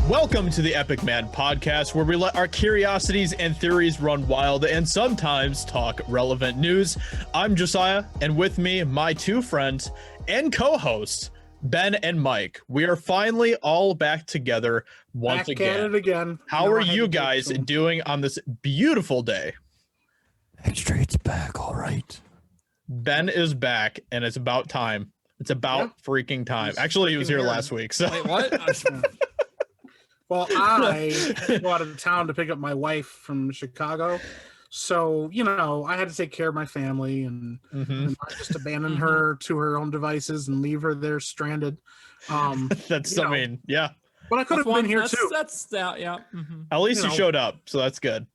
Welcome to the EpicMan Podcast, where we let our curiosities and theories run wild and sometimes talk relevant news. I'm Josiah, and with me, my two friends and co-hosts, Ben and Mike. We are finally all back together once again. Back at it again. How are you guys doing on this beautiful day? It's back, all right. Ben is back, and it's about time. It's about freaking time. Actually, he was here last week. So. Wait, what? Well, I go out of town to pick up my wife from Chicago. So, you know, I had to take care of my family and not just abandon her to her own devices and leave her there stranded. That's, I mean, yeah. But I could have been here too. Yeah. At least you showed up, so that's good.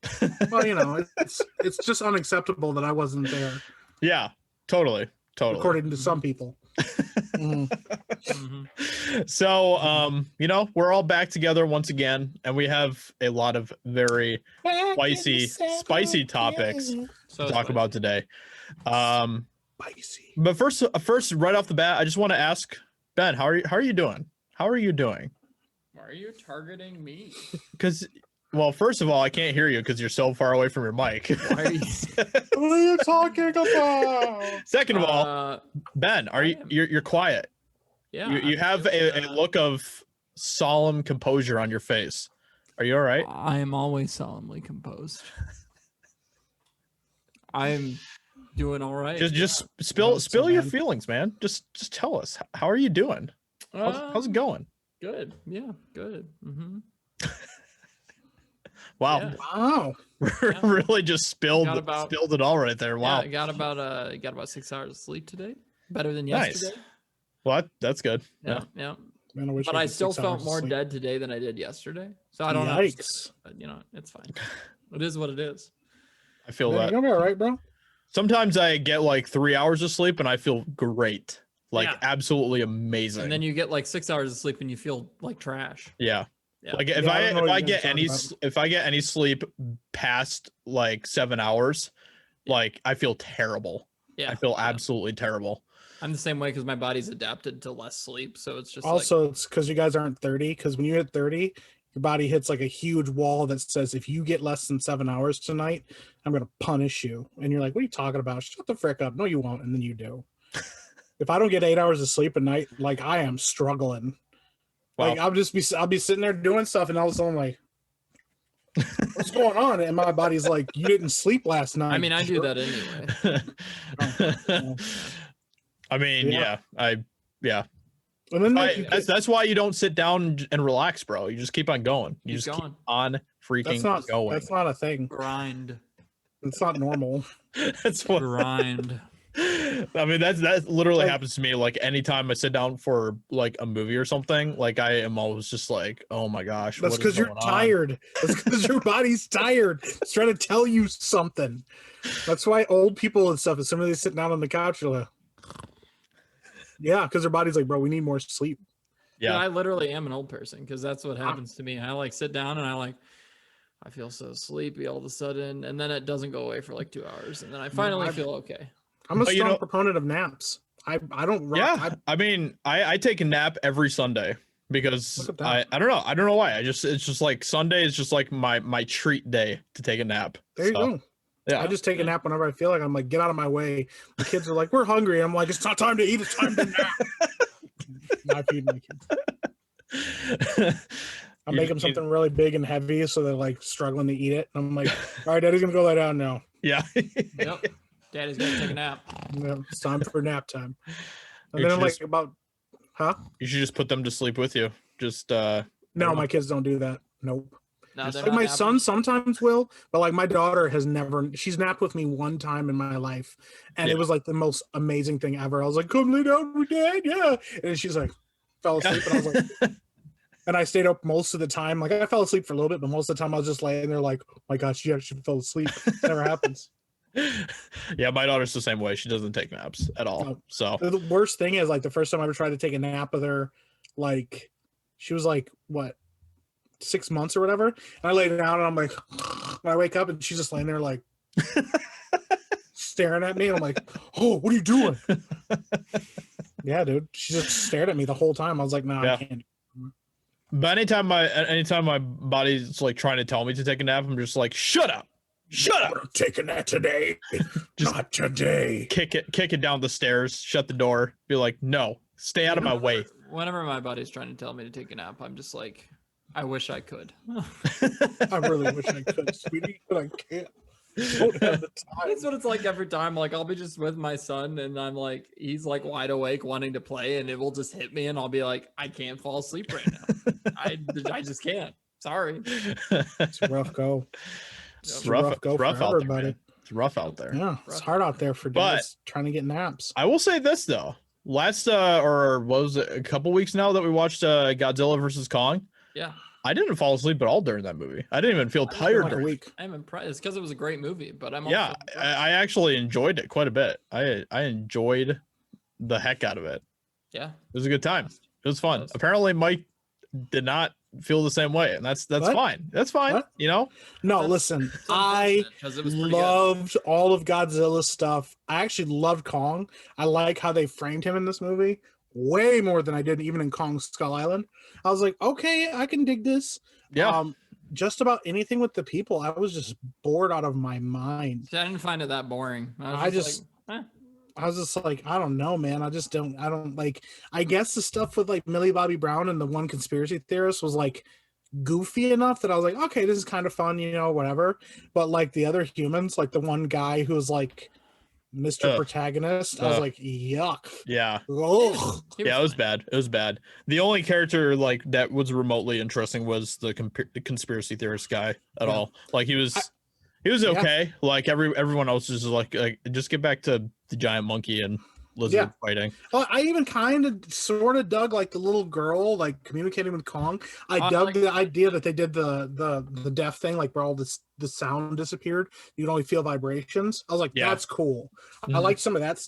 Well, you know, it's just unacceptable that I wasn't there. Yeah, totally. According to some people. So, you know, we're all back together once again, and we have a lot of very spicy topics to talk about today. Spicy. But first, right off the bat, I just want to ask Ben, how are you doing? How are you doing? Why are you targeting me? Because, well, first of all, I can't hear you because you're so far away from your mic. Why are you... What are you talking about? Second of all, Ben, you're quiet. Yeah, you have a look of solemn composure on your face. Are you all right? I am always solemnly composed. I'm doing all right. Just spill your feelings, man. Just tell us. How are you doing? How's it going? Good. Yeah, good. Wow. Yeah. Wow. Really just spilled it all right there. Wow. Yeah, I got about 6 hours of sleep today. Better than yesterday. Nice. Well, that's good. Yeah. Man, But I still felt more dead today than I did yesterday. So I don't know. But, you know, it's fine. It is what it is. I feel that. You're gonna be all right, bro. Sometimes I get like 3 hours of sleep and I feel great. Like absolutely amazing. And then you get like 6 hours of sleep and you feel like trash. Yeah. Yeah. Like if I get any sleep past like 7 hours, like I feel terrible. Yeah. I feel absolutely terrible. I'm the same way because my body's adapted to less sleep. So it's just also it's because you guys aren't 30. Because when you hit 30, your body hits like a huge wall that says if you get less than 7 hours tonight, I'm gonna punish you. And you're like, what are you talking about? Shut the frick up. No, you won't. And then you do. If I don't get 8 hours of sleep a night, like I am struggling. Wow. Like I'll be sitting there doing stuff, and all of a sudden I'm like, what's going on? And my body's like, you didn't sleep last night. I mean, I do that anyway. I mean, yeah. And then that's why you don't sit down and relax, bro. You just keep on going. You just keep on freaking going. That's not a thing. Grind. It's not normal. That's what grind. I mean, that literally happens to me. Like anytime I sit down for like a movie or something, like I am always just like, oh my gosh. That's because you're tired. That's because your body's tired. It's trying to tell you something. That's why old people and stuff, as soon as they sit down on the couch, they're like, yeah, because their body's like, bro, we need more sleep. Yeah, I literally am an old person because that's what happens to me. I like sit down and I feel so sleepy all of a sudden, and then it doesn't go away for like 2 hours, and then I finally feel okay. I'm a strong proponent of naps. I don't. I mean, I take a nap every Sunday because I don't know. I don't know why. It's just like Sunday is just like my treat day to take a nap. There you go. Yeah, I just take a nap whenever I feel like I'm like, get out of my way. The kids are like, we're hungry. I'm like, it's not time to eat. It's time to nap. I feed my kids. I make them something really big and heavy, so they're like struggling to eat it. And I'm like, all right, Daddy's gonna go lie down now. Yeah. Yep. Daddy's gonna take a nap. Yeah, it's time for nap time. And then I'm like, You should just put them to sleep with you. Just no, my kids don't do that. Nope. No, like my son sometimes will, but like my daughter has never. She's napped with me one time in my life, and it was like the most amazing thing ever. I was like, "Come lay down with Dad, yeah," and she's like, fell asleep, and I was like, and I stayed up most of the time. Like I fell asleep for a little bit, but most of the time I was just laying there, like, "Oh my gosh, she actually fell asleep." It never happens. Yeah, my daughter's the same way. She doesn't take naps at all. No. So the worst thing is like the first time I ever tried to take a nap with her, like she was like what 6 months or whatever, and I lay down and I'm like, when I wake up and she's just laying there like staring at me, and I'm like, oh, what are you doing? Yeah, dude, she just stared at me the whole time. I was like, no, I can't. But anytime my body's like trying to tell me to take a nap, I'm just like, shut up. I'm taking that today. Just Not today. kick it down the stairs, shut the door, be like, no, stay out of my way. Whenever my body's trying to tell me to take a nap, I'm just like, I wish I could. I really wish I could, sweetie, but I can't. Don't have the time. That's what it's like every time. Like I'll be just with my son and I'm like, he's like wide awake wanting to play and it will just hit me and I'll be like, I can't fall asleep right now. I just can't. Sorry. It's a rough go. It's rough go for out there, man. It's rough out there. Yeah, it's hard out there for guys trying to get naps. I will say this though. Last or what was it, a couple weeks now that we watched Godzilla versus Kong? Yeah. I didn't fall asleep at all during that movie. I didn't even feel tired like a during week. I'm impressed. It's because it was a great movie, but I'm yeah, I actually enjoyed it quite a bit. I enjoyed the heck out of it. Yeah. It was a good time. It was fun. Apparently Mike did not feel the same way, and that's What? fine. That's fine. What? You know? No, listen, I loved all of Godzilla's stuff. I actually loved Kong. I like how they framed him in this movie way more than I did even in Kong Skull Island. I was like, okay, I can dig this. Yeah. Just about anything with the people, I was just bored out of my mind. I didn't find it that boring. I was just like, I don't know, man. I don't like, I guess the stuff with like Millie Bobby Brown and the one conspiracy theorist was like goofy enough that I was like, okay, this is kind of fun, you know, whatever. But like the other humans, like the one guy who was like Mr. Protagonist, I was like, yuck. Yeah. Ugh. Yeah, it was bad. It was bad. The only character like that was remotely interesting was the conspiracy theorist guy at all. Like he was okay. Like everyone else is like just get back to the giant monkey and lizard fighting. Well, I even kind of sort of dug like the little girl like communicating with Kong. I dug the idea that they did the deaf thing, like where all the sound disappeared. You can only feel vibrations. I was like, that's cool. I like some of that,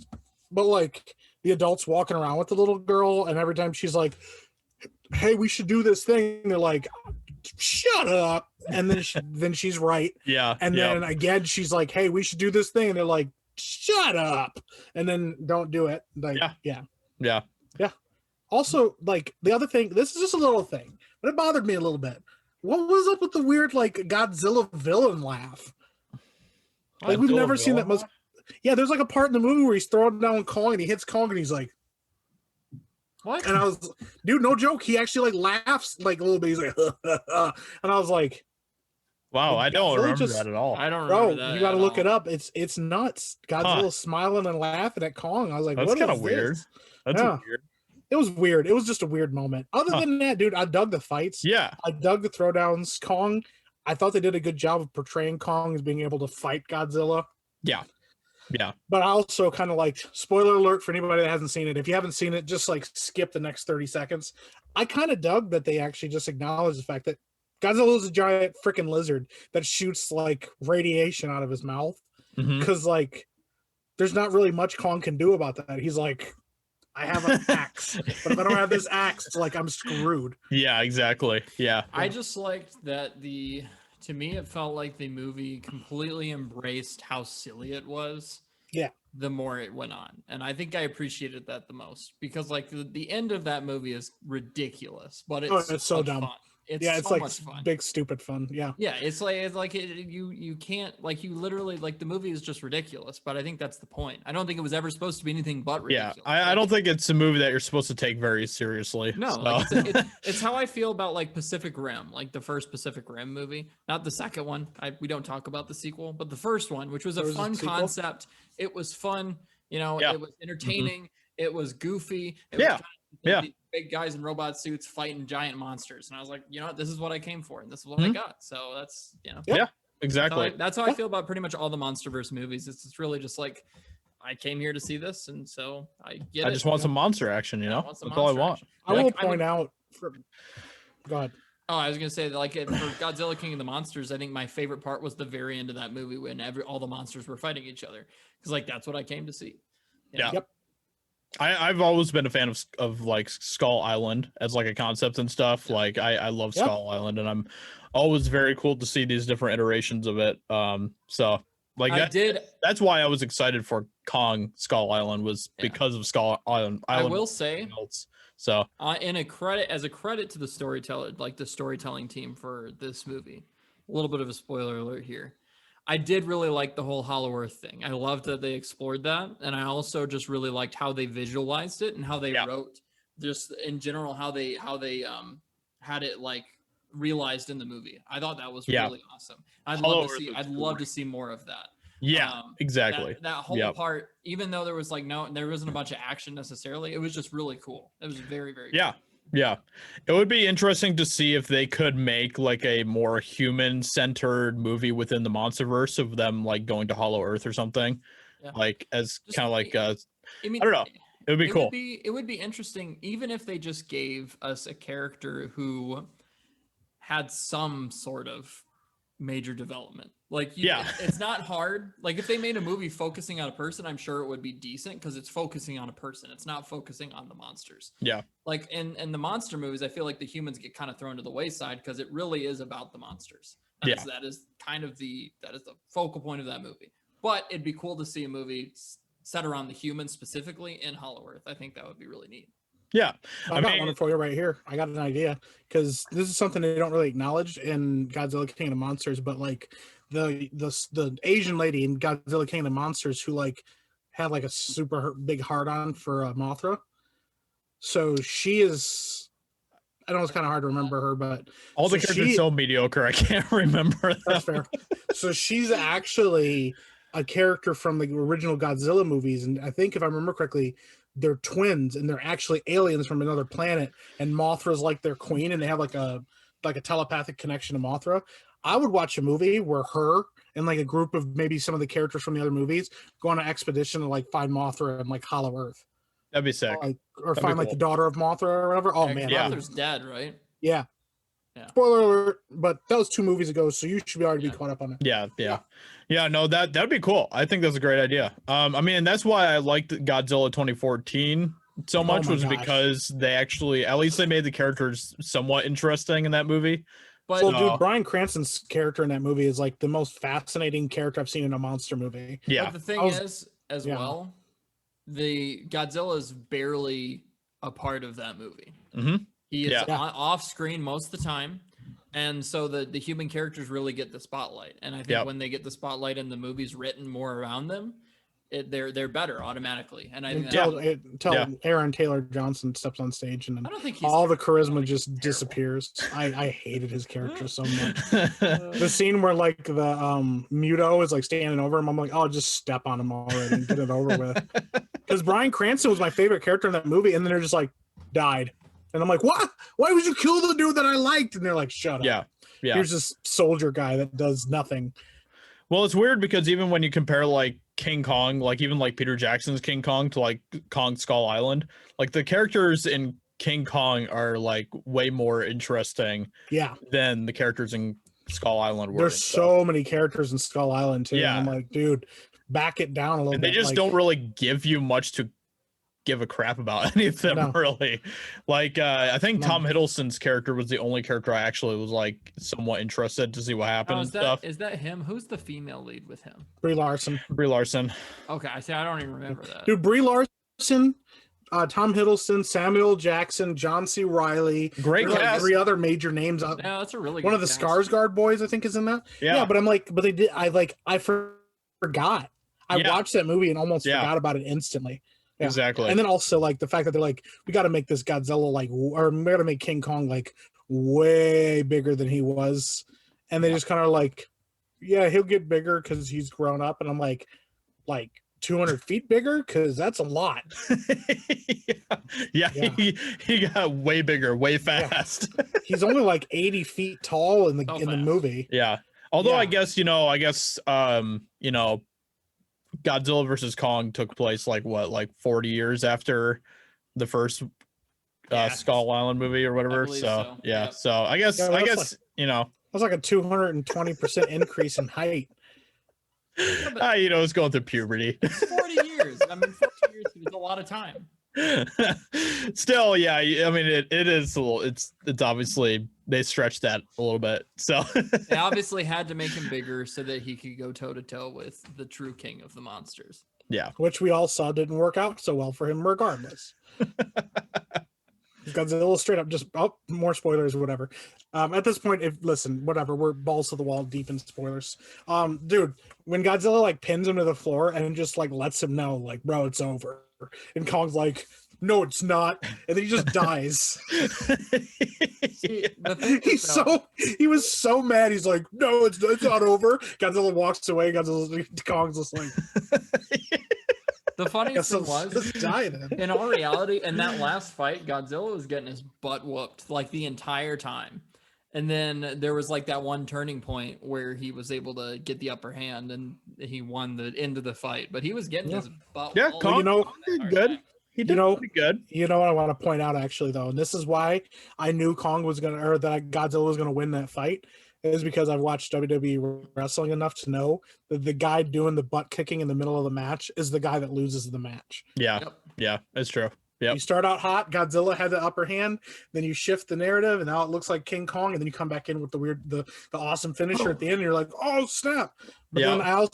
but like the adults walking around with the little girl, and every time she's like, "Hey, we should do this thing," they're like, "Shut up!" And then she's right. Yeah. And then again, she's like, "Hey, we should do this thing," and they're like, "Shut up!" And then don't do it. Like, yeah. Also, like the other thing, this is just a little thing, but it bothered me a little bit. What was up with the weird like Godzilla villain laugh? Like we've never seen that much. Yeah, there's like a part in the movie where he's throwing down Kong and he hits Kong and he's like, what? And I was, dude, no joke. He actually like laughs like a little bit. He's like, and I was like, wow, I don't remember that at all. I don't remember that. You got to look it up. It's nuts. Godzilla smiling and laughing at Kong. I was like, that's kind of weird. That's weird. It was weird. It was just a weird moment. Other than that, dude, I dug the fights. Yeah. I dug the throwdowns. Kong, I thought they did a good job of portraying Kong as being able to fight Godzilla. Yeah. Yeah. But I also kind of liked, spoiler alert for anybody that hasn't seen it. If you haven't seen it, just like skip the next 30 seconds. I kind of dug that they actually just acknowledged the fact that Godzilla is a giant freaking lizard that shoots like radiation out of his mouth. Because like, there's not really much Kong can do about that. He's like, I have an axe, but if I don't have this axe, it's like I'm screwed. Yeah, exactly. Yeah. I just liked that to me, it felt like the movie completely embraced how silly it was. Yeah. The more it went on. And I think I appreciated that the most because like the end of that movie is ridiculous, but it's so dumb. Fun. It's so like much fun. Big stupid fun. Yeah. Yeah, you can't like you literally like the movie is just ridiculous, but I think that's the point. I don't think it was ever supposed to be anything but ridiculous. Yeah, I don't think it's a movie that you're supposed to take very seriously. No, so. like it's how I feel about like Pacific Rim, like the first Pacific Rim movie, not the second one. We don't talk about the sequel, but the first one, which was a fun concept. It was fun, you know. It was entertaining. It was goofy. It was big guys in robot suits fighting giant monsters, and I was like, you know what, this is what I came for, and this is what I got. So that's exactly. That's how I feel about pretty much all the MonsterVerse movies. It's really just like I came here to see this, and so I just want some monster action, you know. That's all I want. I will point out. Go ahead. Oh, I was gonna say that, like for Godzilla King of the Monsters, I think my favorite part was the very end of that movie when all the monsters were fighting each other, because like that's what I came to see. Yeah. Yep. I've always been a fan of like Skull Island as like a concept and stuff. Like I love Skull Island, and I'm always very cool to see these different iterations of it. So Like I did. That's why I was excited for Kong Skull Island was because of Skull Island. I will say, so as a credit to the storyteller, like the storytelling team for this movie, a little bit of a spoiler alert here. I did really like the whole Hollow Earth thing. I loved that they explored that, and I also just really liked how they visualized it and how they wrote, just in general, how they had it like realized in the movie. I thought that was really awesome. I'd love to see more of that. Yeah, exactly. That whole part, even though there was like there wasn't a bunch of action necessarily, it was just really cool. It was very, very cool. Yeah. It would be interesting to see if they could make like a more human-centered movie within the Monsterverse of them like going to Hollow Earth or something. Yeah. Like as kind of like I don't know. It would be cool. It would be interesting even if they just gave us a character who had some sort of major development. Like it's not hard. Like if they made a movie focusing on a person, I'm sure it would be decent because it's focusing on a person. It's not focusing on the monsters. Yeah. Like in the monster movies, I feel like the humans get kind of thrown to the wayside because it really is about the monsters. That is the focal point of that movie. But it'd be cool to see a movie set around the humans specifically in Hollow Earth. I think that would be really neat. Yeah, I got one for you right here. I got an idea because this is something they don't really acknowledge in Godzilla King of the Monsters, but like the Asian lady in Godzilla King of the Monsters who like had like a super big hard on for Mothra. So she is. I know it's kind of hard to remember her, but all the characters are so mediocre. I can't remember them. That's fair. So she's actually a character from the original Godzilla movies, and I think if I remember correctly, they're twins and they're actually aliens from another planet, and Mothra's like their queen, and they have like a telepathic connection to Mothra. I would watch a movie where her and like a group of maybe some of the characters from the other movies go on an expedition to like find Mothra and like Hollow Earth. That'd be sick. Or find like the daughter of Mothra or whatever. Oh man, Mothra's dead, right? Yeah. Spoiler alert, but that was 2 movies ago, so you should already be caught up on it. Yeah, no, that'd be cool. I think that's a great idea. I mean, that's why I liked Godzilla 2014 so much because they actually, at least they made the characters somewhat interesting in that movie. But dude, Bryan Cranston's character in that movie is like the most fascinating character I've seen in a monster movie. Yeah. But the thing is, well, the Godzilla is barely a part of that movie. Mm-hmm. He is off screen most of the time. And so the human characters really get the spotlight. And I think when they get the spotlight and the movie's written more around them, they're better automatically. And I think until Aaron Taylor Johnson steps on stage and I don't think all the charisma just disappears. I hated his character so much. The scene where like the Muto is like standing over him, I'm like, oh, just step on him already and get it over with. Because Bryan Cranston was my favorite character in that movie, and then they're just like died. And I'm like, what? Why would you kill the dude that I liked? And they're like, shut up. Yeah. Here's this soldier guy that does nothing. Well, it's weird because even when you compare like King Kong, like even like Peter Jackson's King Kong to like Kong Skull Island, like the characters in King Kong are like way more interesting than the characters in Skull Island were. There's so many characters in Skull Island too. Yeah. And I'm like, dude, back it down a little bit. They just don't really give you much to give a crap about any of them really. Like I think Tom Hiddleston's character was the only character I actually was like somewhat interested to see what happened and stuff. Is that him? Who's the female lead with him? Brie Larson. Okay, I don't even remember that. Dude, Brie Larson, Tom Hiddleston, Samuel Jackson, John C. Reilly. Great cast. Like 3 other major names. Yeah, that's a really good one of the cast. Skarsgård boys, I think, is in that. Yeah, but I'm like, but they did. I forgot. I watched that movie and almost forgot about it instantly. Yeah. Exactly. And then also like the fact that they're like, we got to make this Godzilla like, or we got to make King Kong like way bigger than he was. And they just kind of like, yeah, he'll get bigger because he's grown up. And I'm like 200 feet bigger because that's a lot. He got way bigger, way fast. He's only like 80 feet tall in the movie. Yeah. Although I guess Godzilla versus Kong took place like 40 years after the first Skull Island movie or whatever. So I guess that's like a 220% increase in height. It's going through puberty. It's 40 years. I mean, 40 years is a lot of time. Still, yeah. I mean, it is a little. It's obviously they stretched that a little bit. So they obviously had to make him bigger so that he could go toe to toe with the true king of the monsters. Yeah, which we all saw didn't work out so well for him, regardless. Godzilla straight up just more spoilers, whatever. At this point, whatever, we're balls to the wall deep in spoilers. Dude, when Godzilla like pins him to the floor and just like lets him know, like, bro, it's over. And Kong's like, no, it's not, and then he just dies. He was so mad. He's like, no, it's not over. Godzilla walks away. Kong's just like. The funniest thing was, in all reality, in that last fight, Godzilla was getting his butt whooped like the entire time. And then there was like that one turning point where he was able to get the upper hand and he won the end of the fight. But he was getting his butt whooped. Kong did good. He did pretty good. You know what I want to point out, actually, though, and this is why I knew that Godzilla was going to win that fight, is because I've watched WWE wrestling enough to know that the guy doing the butt kicking in the middle of the match is the guy that loses the match. Yeah, yeah, that's true. Yeah, you start out hot, Godzilla had the upper hand, then you shift the narrative, and now it looks like King Kong, and then you come back in with the awesome finisher at the end, and you're like, oh snap! But then I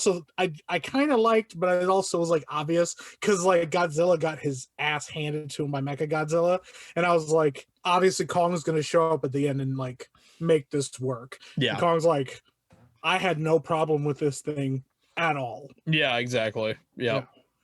kind of liked, but it also was like obvious because like Godzilla got his ass handed to him by Mechagodzilla, and I was like, obviously Kong's going to show up at the end and like make this work. Yeah, and Kong's like, I had no problem with this thing at all. Yeah, exactly.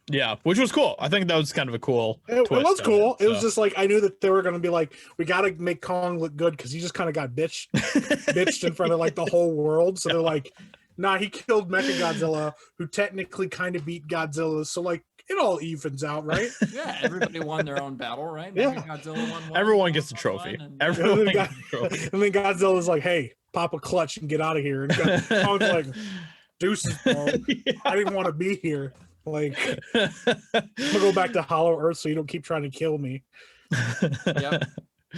Yeah, which was cool. I think that was kind of a cool twist. It was cool. It was just like, I knew that they were going to be like, we got to make Kong look good because he just kind of got bitched in front of like the whole world. So they're like, nah, he killed Mechagodzilla, who technically kind of beat Godzilla. So like, it all evens out, right? Yeah, everybody won their own battle, right? Yeah. Godzilla won one, everyone gets a trophy. Everyone gets a trophy. And then Godzilla's like, hey, pop a clutch and get out of here. And Kong's like, deuces, bro. I didn't want to be here. Like, I'm gonna go back to Hollow Earth so you don't keep trying to kill me. Yep.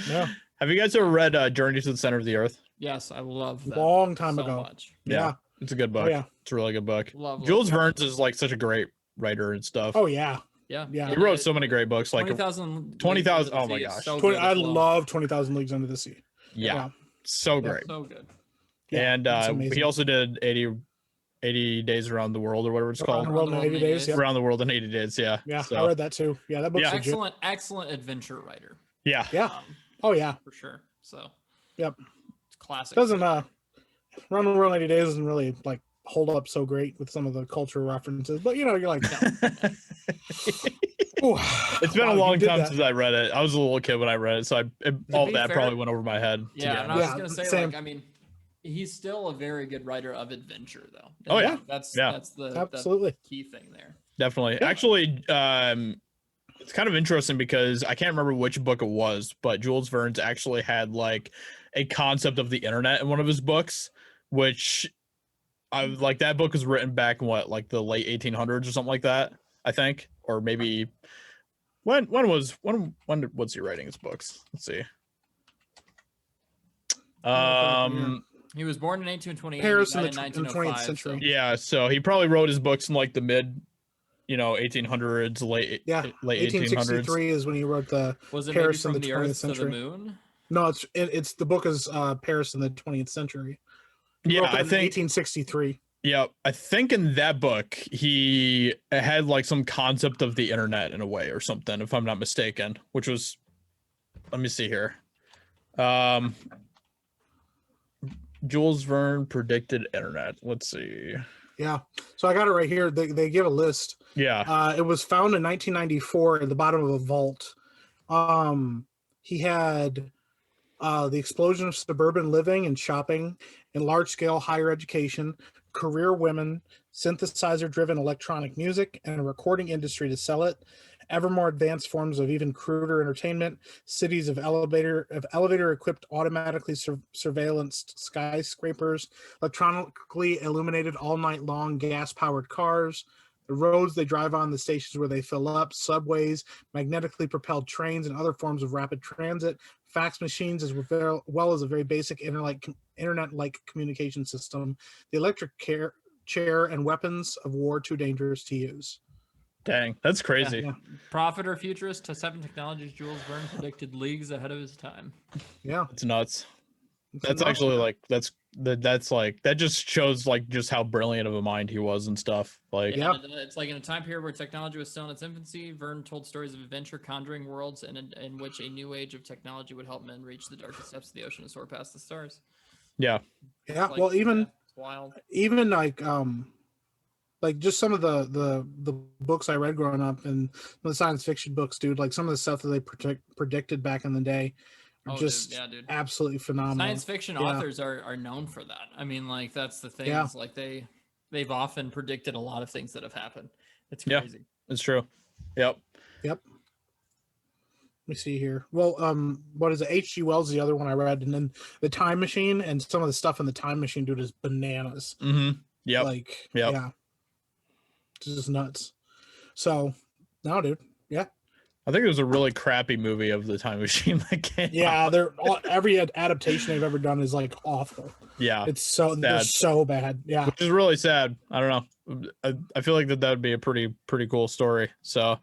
Yeah. Have you guys ever read Journey to the Center of the Earth? Yes, I love that. Long time so ago. Much. Yeah. It's a good book. Oh, yeah. It's a really good book. Jules Verne's is like such a great writer and stuff. Oh yeah. Yeah. Yeah. He wrote so many great books, like 20,000. Oh my gosh. So I love 20,000 Leagues Under the Sea. Yeah. So great. So good. Yeah, and he also did 80 Days Around the World or whatever it's called. Around the World in 80 Days. Yeah. Around the World in 80 Days. Yeah. Yeah. So, I read that too. Yeah. That book's excellent adventure writer. Yeah. Yeah. Oh yeah. For sure. So. Yep. It's classic. Doesn't Around the World in 80 Days doesn't really like hold up so great with some of the cultural references, but you know, you're like, no. It's been a long time since I read it. I was a little kid when I read it, so all that probably went over my head. Yeah, and I was gonna say, like, I mean, he's still a very good writer of adventure, though. And oh yeah, that's the absolutely key thing there. Definitely. Yeah. Actually, it's kind of interesting because I can't remember which book it was, but Jules Verne's actually had like a concept of the internet in one of his books, which I like. That book was written back in like the late 1800s or something like that, I think, or maybe when was he writing his books? Let's see. He was born in 1828. Paris in the 1905, 20th century. So. Yeah, so he probably wrote his books in like the mid, 1800s, late 1863 is when he wrote the was it Paris maybe in from the the 20th Earth century. to the Moon? No, it's the book is Paris in the 20th century. Yeah, I think 1863. Yeah, I think in that book he had like some concept of the internet in a way or something, if I'm not mistaken, which was, let me see here. Jules Verne predicted internet. Let's see. Yeah, so I got it right here. They give a list. Yeah. It was found in 1994 at the bottom of a vault. He had the explosion of suburban living and shopping and large-scale higher education, career women, synthesizer-driven electronic music, and a recording industry to sell it, ever more advanced forms of even cruder entertainment, cities of elevator-equipped automatically surveillanced skyscrapers, electronically illuminated all-night-long gas-powered cars, the roads they drive on, the stations where they fill up, subways, magnetically propelled trains, and other forms of rapid transit, fax machines, as well as a very basic internet-like communication system, the electric chair, and weapons of war too dangerous to use. Dang, that's crazy. Yeah. Prophet or futurist to 7 technologies, Jules Verne predicted leagues ahead of his time. Yeah. It's nuts. It's That's nuts, actually man. like that's like that just shows like just how brilliant of a mind he was and stuff. Like Yeah. It's like in a time period where technology was still in its infancy, Verne told stories of adventure, conjuring worlds, and in which a new age of technology would help men reach the darkest depths of the ocean and soar past the stars. yeah. Yeah. Like, Well, even it's wild. even like just some of the books I read growing up and the science fiction books, dude, like some of the stuff that they predicted back in the day are just dude. absolutely phenomenal. Science fiction authors are known for that. I mean, like that's the thing. Yeah. Is like they've often predicted a lot of things that have happened. It's Yeah. crazy. It's true. Yep. Yep. Let me see here. Well, what is it? H.G. Wells, the other one I read, and then the Time Machine, and some of the stuff in the Time Machine, dude, is bananas. Mm-hmm. Yep. Like, Yep. yeah, it's just nuts. So, no, dude, yeah, I think it was a really crappy movie of the Time Machine that came yeah. out. Every adaptation they've ever done is like awful. Yeah. They're so bad. Yeah, Which is really sad. I don't know. I feel like that would be a pretty cool story. So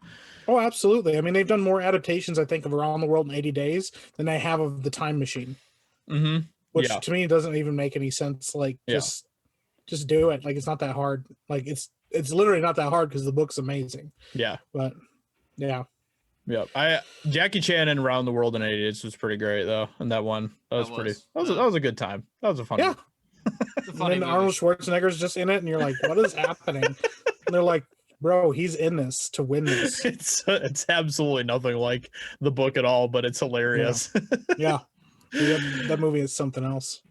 oh, absolutely. I mean, they've done more adaptations, I think, of Around the World in 80 Days than they have of the Time Machine. mm-hmm. Which Yeah. to me doesn't even make any sense. Like, just do it. Like, it's not that hard. Like, it's literally not that hard because the book's amazing. Yeah. But yeah. Yeah. Jackie Chan in Around the World in 80 Days was pretty great though. And that one, that was a good time. That was a fun movie. It's a funny And then movie. Arnold Schwarzenegger's just in it, and you're like, what is happening? And they're like, bro, he's in this to win this. It's absolutely nothing like the book at all, but it's hilarious. Yeah. That movie is something else.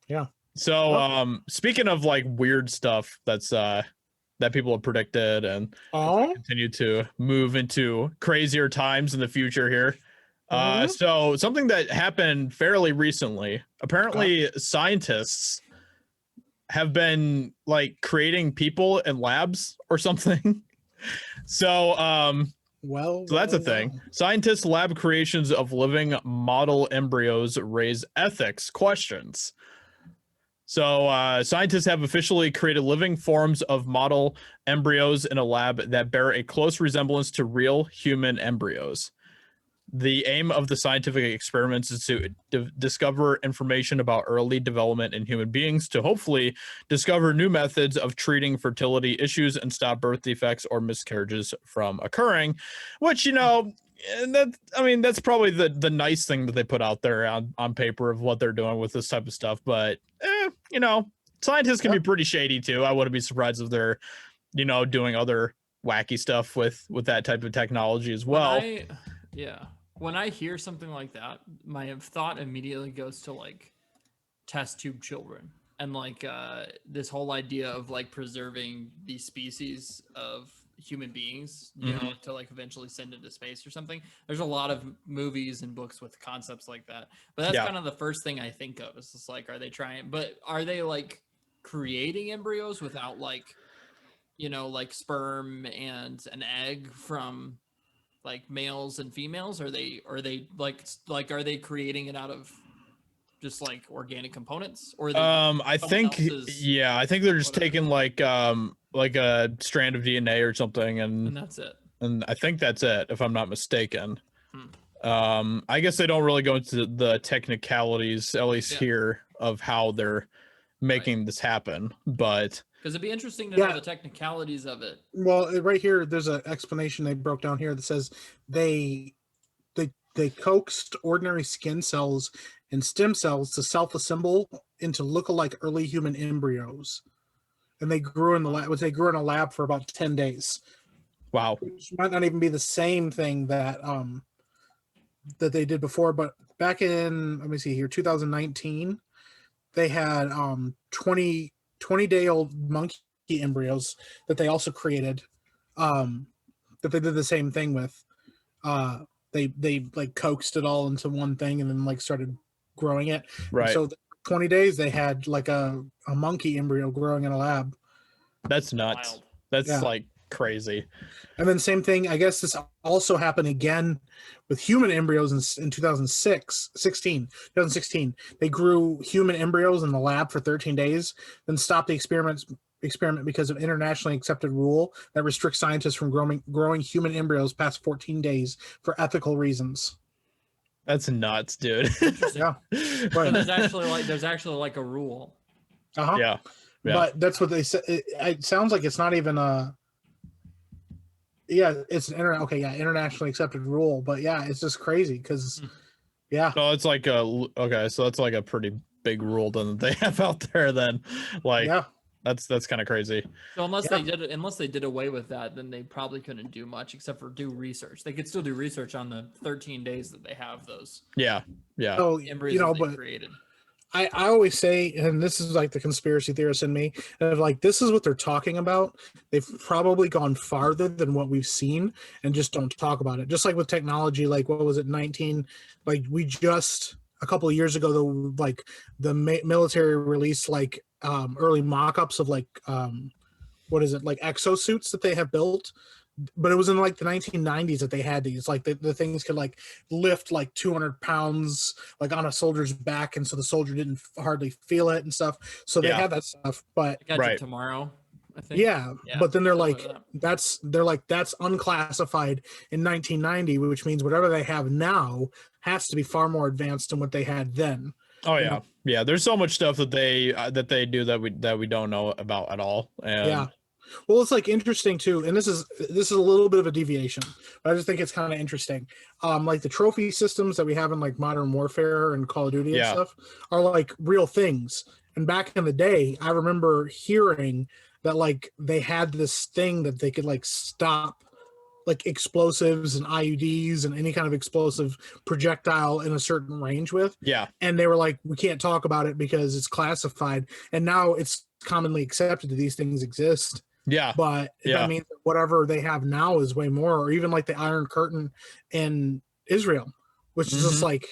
Yeah. So speaking of like weird stuff that's that people have predicted and continue to move into crazier times in the future here. So something that happened fairly recently, apparently scientists have been like creating people in labs or something. So that's a thing. Scientists' lab creations of living model embryos raise ethics questions. So scientists have officially created living forms of model embryos in a lab that bear a close resemblance to real human embryos. The aim of the scientific experiments is to discover information about early development in human beings to hopefully discover new methods of treating fertility issues and stop birth defects or miscarriages from occurring, which, that's probably the nice thing that they put out there on paper of what they're doing with this type of stuff. But, scientists can be pretty shady too. I wouldn't be surprised if they're, doing other wacky stuff with that type of technology as well. When I hear something like that, my thought immediately goes to like test tube children and like this whole idea of like preserving the species of human beings, to like eventually send into space or something. There's a lot of movies and books with concepts like that, but that's kind of the first thing I think of. It's just like, are they like creating embryos without like, like sperm and an egg from like males and females? Are they are they creating it out of just like organic components? Or I think they're just taking like a strand of DNA or something and that's it. And I think that's it, if I'm not mistaken. I guess they don't really go into the technicalities, at least here, of how they're making this happen, but because it'd be interesting to know the technicalities of it. Well, right here, there's an explanation they broke down here that says they coaxed ordinary skin cells and stem cells to self-assemble into look-alike early human embryos, and they grew in the lab. They grew in a lab for about 10 days. Wow, which might not even be the same thing that that they did before, but back in 2019, they had 20-day-old monkey embryos that they also created, that they did the same thing with. They like coaxed it all into one thing and then like started growing it. Right. And so 20 days they had like a monkey embryo growing in a lab. That's nuts. Wild. That's like crazy. And then same thing, I guess this also happened again with human embryos in 2016. They grew human embryos in the lab for 13 days, then stopped the experiments experiment because of internationally accepted rule that restricts scientists from growing human embryos past 14 days for ethical reasons. That's nuts, dude. Interesting. Yeah. But there's actually like a rule. Uh-huh. Yeah. But that's what they said. It sounds like it's not even it's an internationally accepted rule. But yeah, it's just crazy because No, it's like so that's like a pretty big rule that they have out there then. Like that's kind of crazy. So unless they did away with that, then they probably couldn't do much except for do research. They could still do research on the 13 days that they have those. Yeah. So embryos that they created. I always say, and this is like the conspiracy theorist in me, of like, this is what they're talking about. They've probably gone farther than what we've seen and just don't talk about it. Just like with technology, like what was it, we just a couple of years ago, the military released like early mock-ups of like like exosuits that they have built. But it was in like the 1990s that they had these, like the things could like lift like 200 pounds like on a soldier's back, and so the soldier didn't hardly feel it and stuff. So they had that stuff, but tomorrow, I think. Yeah, but then they're like that's unclassified in 1990, which means whatever they have now has to be far more advanced than what they had then. Oh yeah, yeah. There's so much stuff that they do that we don't know about at all. And well, it's like interesting too, and this is a little bit of a deviation, but I just think it's kind of interesting. Like the trophy systems that we have in like Modern Warfare and Call of Duty and stuff are like real things. And back in the day, I remember hearing that like they had this thing that they could like stop like explosives and IUDs and any kind of explosive projectile in a certain range with. Yeah. And they were like, we can't talk about it because it's classified. And now it's commonly accepted that these things exist. Yeah. But that means that whatever they have now is way more, or even like the Iron Curtain in Israel, which is just like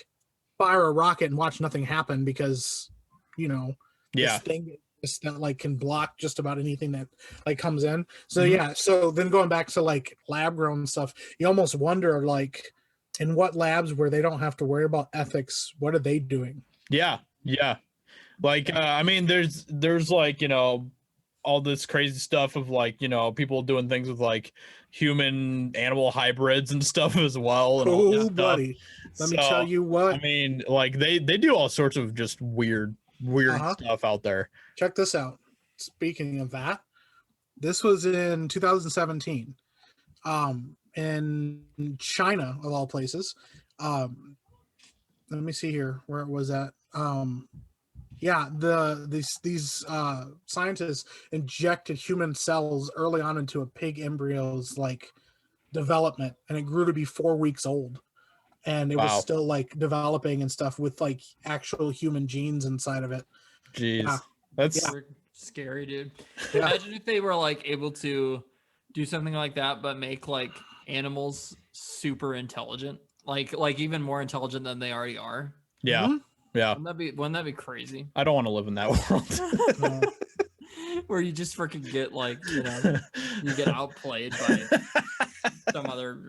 fire a rocket and watch nothing happen because, this thing that like can block just about anything that like comes in. So so then going back to like lab grown stuff, you almost wonder like in what labs where they don't have to worry about ethics, what are they doing? Yeah. Like I mean there's like all this crazy stuff of like people doing things with like human animal hybrids and stuff as well. And oh buddy, let me tell you what. I mean, like they do all sorts of just weird stuff out there. Check this out. Speaking of that, this was in 2017 in China of all places. Let me see here where it was at. These scientists injected human cells early on into a pig embryo's like development, and it grew to be 4 weeks old, and it was still like developing and stuff with like actual human genes inside of it. Jeez, that's scary, dude. Imagine if they were like able to do something like that, but make like animals super intelligent, like even more intelligent than they already are. Yeah. Mm-hmm. Yeah. Wouldn't that be crazy? I don't want to live in that world. Where you just freaking get like, you get outplayed by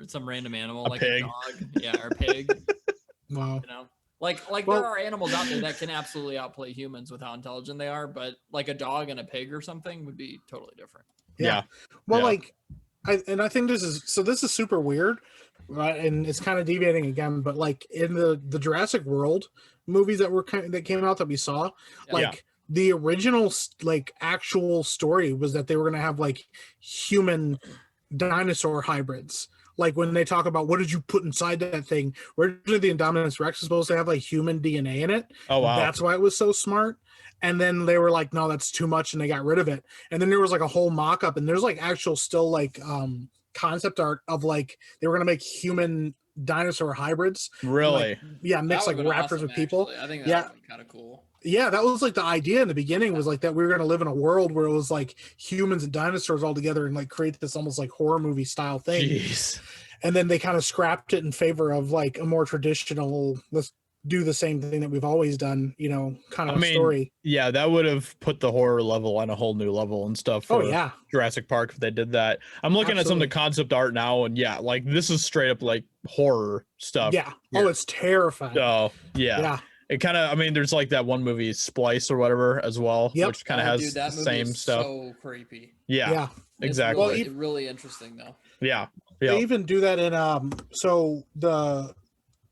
some random animal, like pig. A dog. Yeah, or a pig. Wow. There are animals out there that can absolutely outplay humans with how intelligent they are, but like a dog and a pig or something would be totally different. Yeah. Well, I think this is super weird, right? And it's kind of deviating again, but like in the Jurassic World movies that came out that we saw, the original like actual story was that they were going to have like human dinosaur hybrids. Like when they talk about what did you put inside that thing, originally the Indominus Rex is supposed to have like human DNA in it. Oh wow. That's why it was so smart. And then they were like, no, that's too much, and they got rid of it. And then there was like a whole mock-up, and there's like actual still like concept art of like they were gonna make human dinosaur hybrids. Really? Like, mix like raptors awesome, with people. Actually. I think that would be kind of cool. Yeah, that was like the idea in the beginning was like that we were gonna live in a world where it was like humans and dinosaurs all together and like create this almost like horror movie style thing. Jeez. And then they kind of scrapped it in favor of like a more traditional, let's do the same thing that we've always done, kind of story. Yeah, that would have put the horror level on a whole new level and stuff for Jurassic Park if they did that. I'm looking at some of the concept art now, and like this is straight up like horror stuff. Yeah. Here. Oh, it's terrifying. So yeah. it kind of, I mean, there's like that one movie Splice or whatever as well, which kind of has dude, that the movie same is stuff. So creepy. Yeah, exactly. It's really, really interesting though. Yeah. They even do that in so the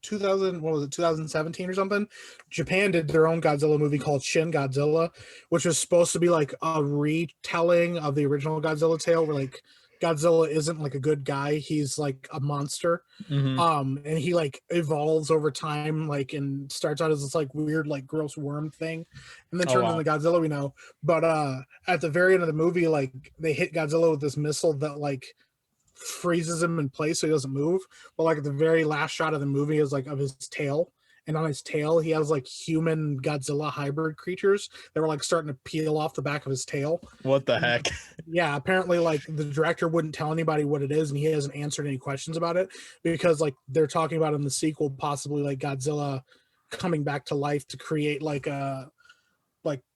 2017 or something, Japan did their own Godzilla movie called Shin Godzilla, which was supposed to be like a retelling of the original Godzilla tale, where like Godzilla isn't like a good guy, he's like a monster. And he like evolves over time, like, and starts out as this like weird like gross worm thing, and then turns into Godzilla we know. But at the very end of the movie, like, they hit Godzilla with this missile that like freezes him in place so he doesn't move. But like at the very last shot of the movie is like of his tail, and on his tail he has like human Godzilla hybrid creatures that were like starting to peel off the back of his tail. What the heck? Yeah, apparently like the director wouldn't tell anybody what it is, and he hasn't answered any questions about it, because like they're talking about in the sequel possibly like Godzilla coming back to life to create like a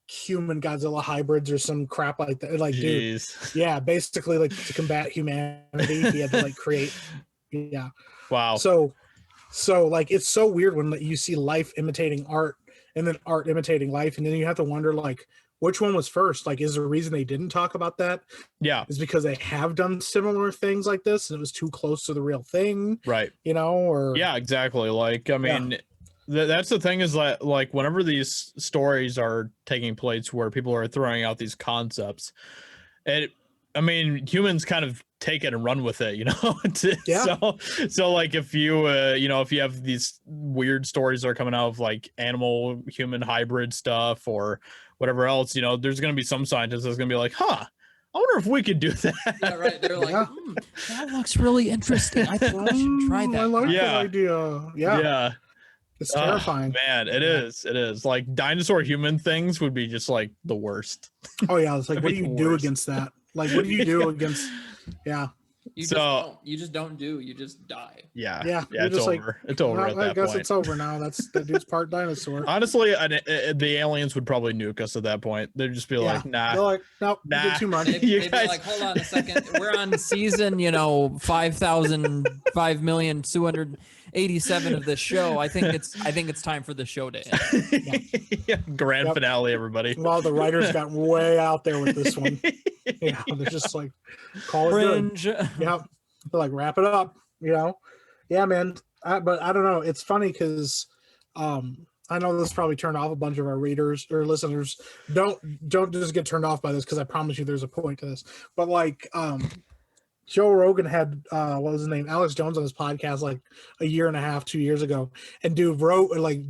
human Godzilla hybrids or some crap like that. Like, Jeez. dude, yeah, basically like to combat humanity, he had to like create. Yeah. Wow. So like it's so weird when you see life imitating art and then art imitating life, and then you have to wonder like which one was first. Like, is there a reason they didn't talk about that? Yeah. Is because they have done similar things like this and it was too close to the real thing, right? You know, or yeah, exactly. Like, I mean, that's the thing is that like whenever these stories are taking place where people are throwing out these concepts, I mean, humans kind of take it and run with it, you know. So like if you if you have these weird stories that are coming out of like animal human hybrid stuff or whatever else, you know, there's going to be some scientists that's going to be like, I wonder if we could do that. Yeah, right. They're like, that looks really interesting. I think we should try that. I like that idea. Yeah. It's terrifying. Man, it is. It is. Like dinosaur human things would be just like the worst. Oh yeah, it's like what do you do against that? Like what do you do against You just don't do. You just die. Yeah. It's over. Like, it's over. Well, at that I guess point. It's over now. That dude's part dinosaur. Honestly, the aliens would probably nuke us at that point. They'd just be like, "Nah." They're like, "Nope, you did too much." They'd be like, "Hold on a second. We're on season, 5,287 of this show. I think it's time for the show to end." Grand finale, everybody. Well, the writers got way out there with this one. Yeah, they're just like, call it Fringe. good. Yeah, they're like, wrap it up. Yeah, man. But I don't know. It's funny because I know this probably turned off a bunch of our readers or listeners. Don't just get turned off by this, because I promise you there's a point to this. But like Joe Rogan had what was his name? Alex Jones on his podcast like a year and a half, 2 years ago. And dude wrote like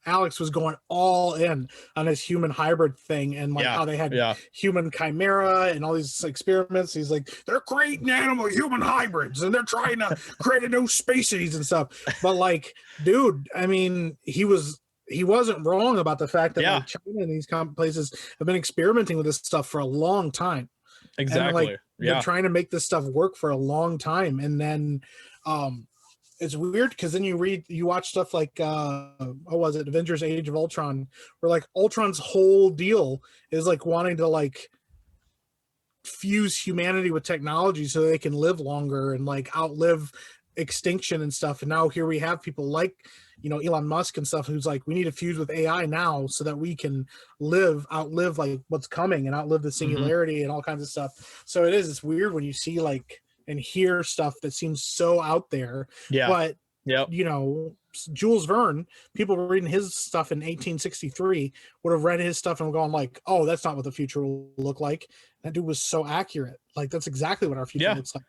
Alex was going all in on his human hybrid thing and like how they had human chimera and all these experiments. He's like, they're creating animal human hybrids and they're trying to create a new species and stuff. But like, dude, I mean, he wasn't wrong about the fact that like China and these places have been experimenting with this stuff for a long time. Exactly. And, like, they're trying to make this stuff work for a long time. And then it's weird because then you watch stuff like Avengers Age of Ultron, where like Ultron's whole deal is like wanting to like fuse humanity with technology so they can live longer and like outlive extinction and stuff. And now here we have people like Elon Musk and stuff who's like, we need to fuse with AI now so that we can outlive like what's coming and outlive the singularity and all kinds of stuff. So it's weird when you see like and hear stuff that seems so out there. But Jules Verne, people reading his stuff in 1863 would have read his stuff and gone like, oh, that's not what the future will look like. That dude was so accurate. Like that's exactly what our future looks like.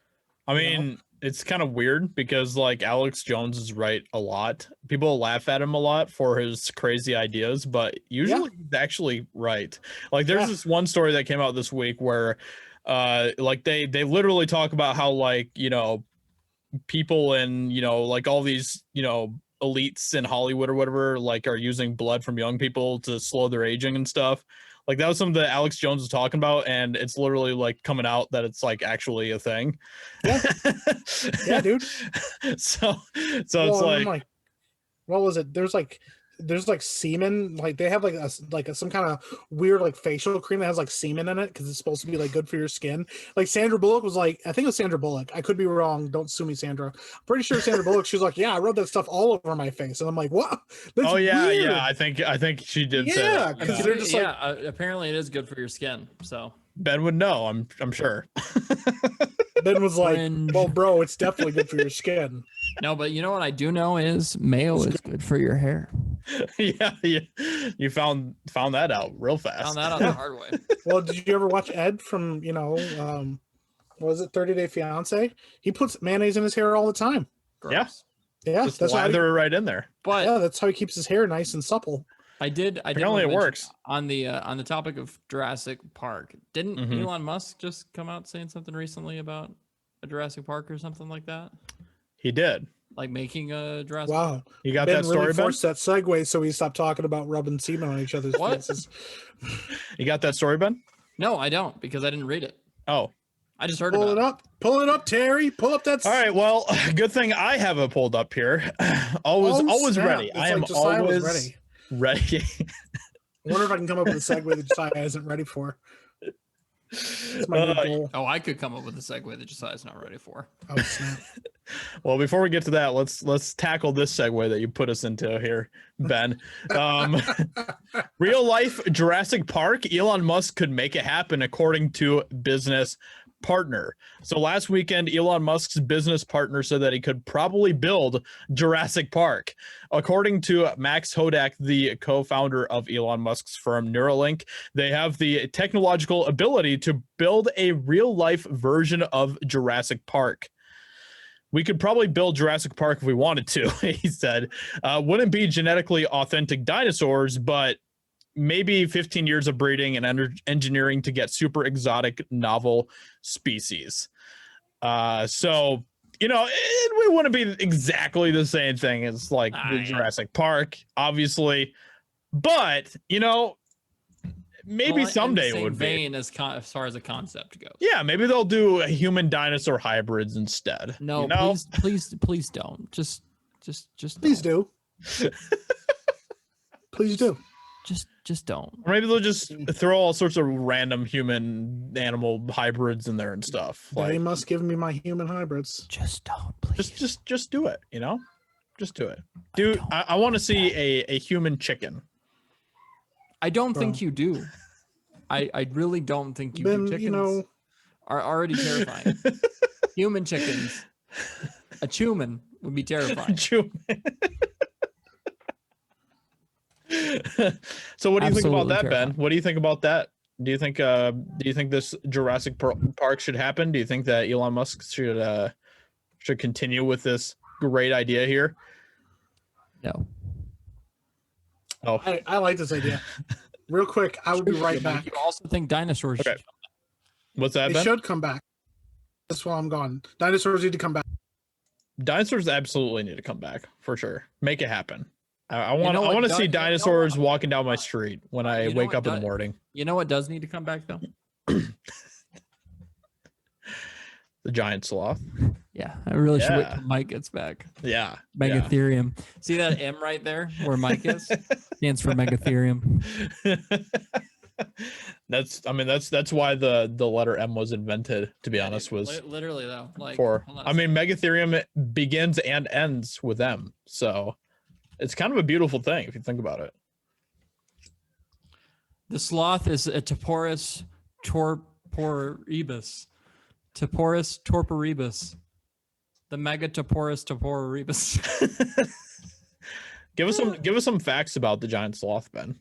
I mean, it's kind of weird because like Alex Jones is right a lot. People laugh at him a lot for his crazy ideas, but usually he's actually right. Like there's this one story that came out this week where like they literally talk about how like people and like all these elites in Hollywood or whatever like are using blood from young people to slow their aging and stuff. Like that was something that Alex Jones was talking about, and it's literally like coming out that it's like actually a thing. Yeah, dude. So it's like what was it? There's like there's like semen, like they have some kind of weird like facial cream that has like semen in it because it's supposed to be like good for your skin. Like Sandra Bullock was like, I think it was Sandra Bullock. I could be wrong. Don't sue me, Sandra. I'm pretty sure Sandra Bullock. She was like, yeah, I rubbed that stuff all over my face, and I'm like, what? That's weird. Yeah. I think she did say that. Because they're just like, apparently it is good for your skin. So Ben would know. I'm sure. Ben was like, well, bro, it's definitely good for your skin. No, but you know what I do know is mayo is good for your hair. Yeah. You found that out real fast. Found that out the hard way. Well, did you ever watch Ed from, what was it, 30 Day Fiance? He puts mayonnaise in his hair all the time. Gross. Yeah. Just lather it right in there. But yeah, that's how he keeps his hair nice and supple. Apparently it works. On the topic of Jurassic Park. Didn't Elon Musk just come out saying something recently about a Jurassic Park or something like that? He did. Like making a Jurassic Wow. Park? You got Ben that story, really Ben? forced that segue so we stopped talking about rubbing semen on each other's faces. You got that story, Ben? No, I don't, because I didn't read it. Oh. I just heard Pull about it up. Pull it up, Terry. Pull up that. All right. Well, good thing I have it pulled up here. Always snap. ready. It's I am like Josiah was always ready. I wonder if I can come up with a segue that Josiah isn't ready for. That's my new goal. Oh, I could come up with a segue that Josiah's not ready for. Oh, snap. Well, before we get to that, let's tackle this segue that you put us into here, Ben. Real life Jurassic Park, Elon Musk could make it happen according to business partner. So last weekend, Elon Musk's business partner said that he could probably build Jurassic Park. According to Max Hodak, the co-founder of Elon Musk's firm Neuralink, they have the technological ability to build a real-life version of Jurassic Park. We could probably build Jurassic Park if we wanted to, he said. Wouldn't be genetically authentic dinosaurs, but maybe 15 years of breeding and engineering to get super exotic novel species. So, it wouldn't be exactly the same thing as like the Jurassic Park, obviously, but maybe someday it would be. As far as a concept goes. Yeah, maybe they'll do human dinosaur hybrids instead. No, please don't. Just Please do. Please do. Just don't. Or maybe they'll just throw all sorts of random human animal hybrids in there and stuff. They must give me my human hybrids. Just don't, please. Just do it, Just do it. Dude, I want to see a human chicken. I don't think you do. I really don't think you do. Chickens are already terrifying. Human chickens. A human would be terrifying. So what do you think about that, terrifying. Ben? What do you think about that? Do you think this Jurassic Park should happen? Do you think that Elon Musk should continue with this great idea here? No. Oh, I like this idea. Real quick, I will be right back. You also think dinosaurs should come back. What's that, They Ben? should come back. That's why I'm gone. Dinosaurs need to come back. Dinosaurs absolutely need to come back for sure. Make it happen. I want to see dinosaurs walking down my street when I wake up in the morning. You know what does need to come back though? The giant sloth. Yeah, I really should wait till Mike gets back. Yeah. Megatherium. See that M right there where Mike is? Stands for Megatherium. That's why the letter M was invented, to be honest, was literally though. Megatherium begins and ends with M. So it's kind of a beautiful thing if you think about it. The sloth is a Toporus torporibus. Toporus torporibus. The Megatoporus torporibus. Give us some facts about the giant sloth, Ben.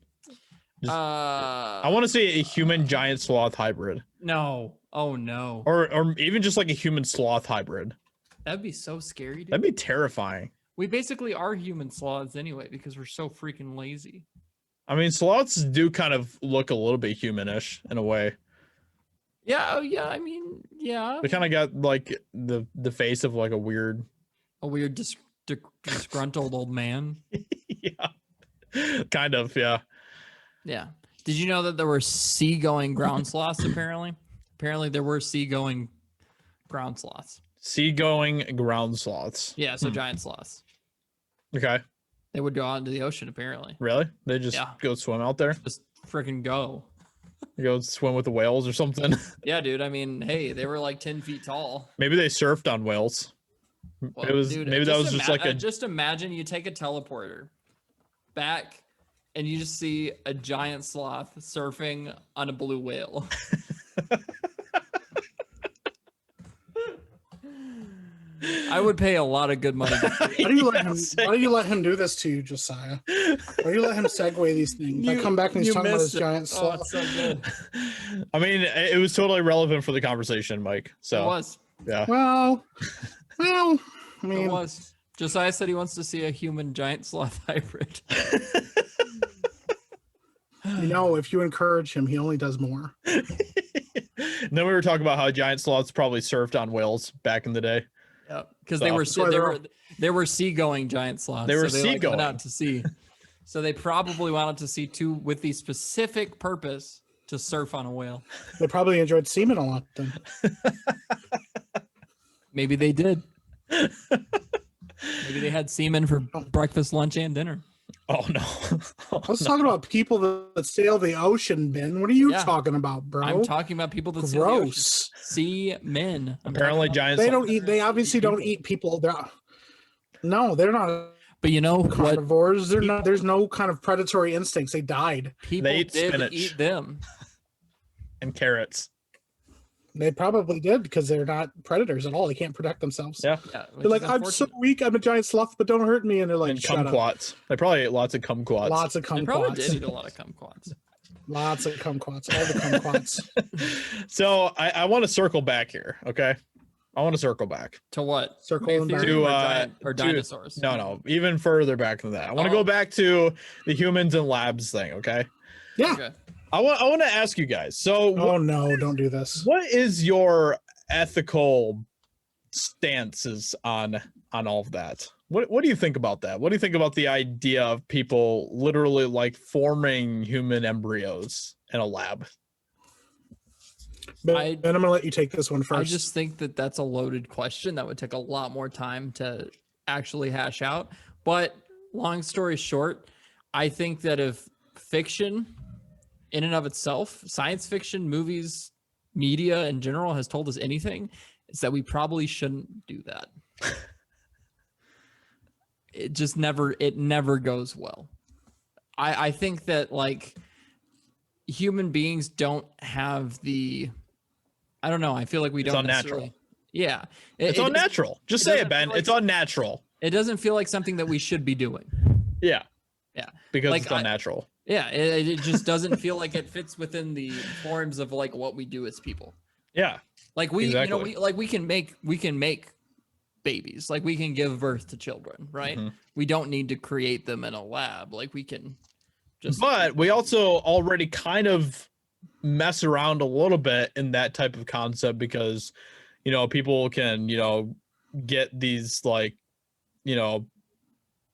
I want to see a human giant sloth hybrid. No. Oh no. Or even just like a human sloth hybrid. That'd be so scary, dude. That'd be terrifying. We basically are human sloths anyway because we're so freaking lazy. I mean, sloths do kind of look a little bit humanish in a way. Yeah, I mean, yeah. They kind of got like the face of like a weird disgruntled old man. Yeah. Kind of, yeah. Yeah. Did you know that there were seagoing ground sloths apparently? Apparently there were seagoing ground sloths. Seagoing ground sloths. Yeah, so giant sloths. Okay. They would go out into the ocean, apparently. Really? They just go swim out there? Just freaking go. Go swim with the whales or something? Yeah, dude. I mean, hey, they were like 10 feet tall. Maybe they surfed on whales. Well, it was dude, maybe that was just like a. Just imagine you take a teleporter back, and you just see a giant sloth surfing on a blue whale. I would pay a lot of good money. Why do you let him do this to you, Josiah? Why do you let him segue these things? I come back and he's talking about his giant sloth. Oh, it's so good. I mean, it was totally relevant for the conversation, Mike. So it was. Yeah. Well, I mean, it was. Josiah said he wants to see a human giant sloth hybrid. If you encourage him, he only does more. And then we were talking about how giant sloths probably surfed on whales back in the day. Yeah, because they were seagoing giant sloths. They were seagoing. Went out to sea. So they probably wanted to see two with the specific purpose to surf on a whale. They probably enjoyed semen a lot then. Maybe they did. Maybe they had semen for breakfast, lunch, and dinner. Oh no! I was talking about people that sail the ocean, Ben. What are you talking about, bro? I'm talking about people that sail the ocean. Sea men. Apparently, giant. They don't eat. They obviously don't eat people. They're not. But you know carnivores. They're not. There's no kind of predatory instincts. They died. People did eat them. And carrots. They probably did because they're not predators at all. They can't protect themselves. Yeah. They're like, I'm so weak. I'm a giant sloth, but don't hurt me. And they're like, shut up. Kumquats. They probably ate lots of kumquats. Lots of kumquats. They probably did eat a lot of kumquats. Lots of kumquats. All the kumquats. So I want to circle back here. Okay. I want to circle back. To what? Circle back or dinosaurs? No. Even further back than that. I want to go back to the humans and labs thing. Okay. Yeah. Okay. I want to ask you guys. So, no, don't do this. What is your ethical stances on all of that? What do you think about that? What do you think about the idea of people literally like forming human embryos in a lab? Ben, I'm gonna let you take this one first. I just think that that's a loaded question that would take a lot more time to actually hash out. But long story short, I think that if fiction in and of itself, science fiction, movies, media in general has told us anything, is that we probably shouldn't do that. It never goes well. I think that like human beings don't have I don't know. I feel like we don't. It's unnatural. Yeah. It's unnatural. Just say it, Ben. It's unnatural. It doesn't feel like something that we should be doing. Yeah. Yeah. Because it's unnatural. Yeah, it just doesn't feel like it fits within the forms of like what we do as people. Yeah, like we can make babies, like we can give birth to children, right? Mm-hmm. We don't need to create them in a lab, like we can just. But we also already kind of mess around a little bit in that type of concept because, people can, get these like,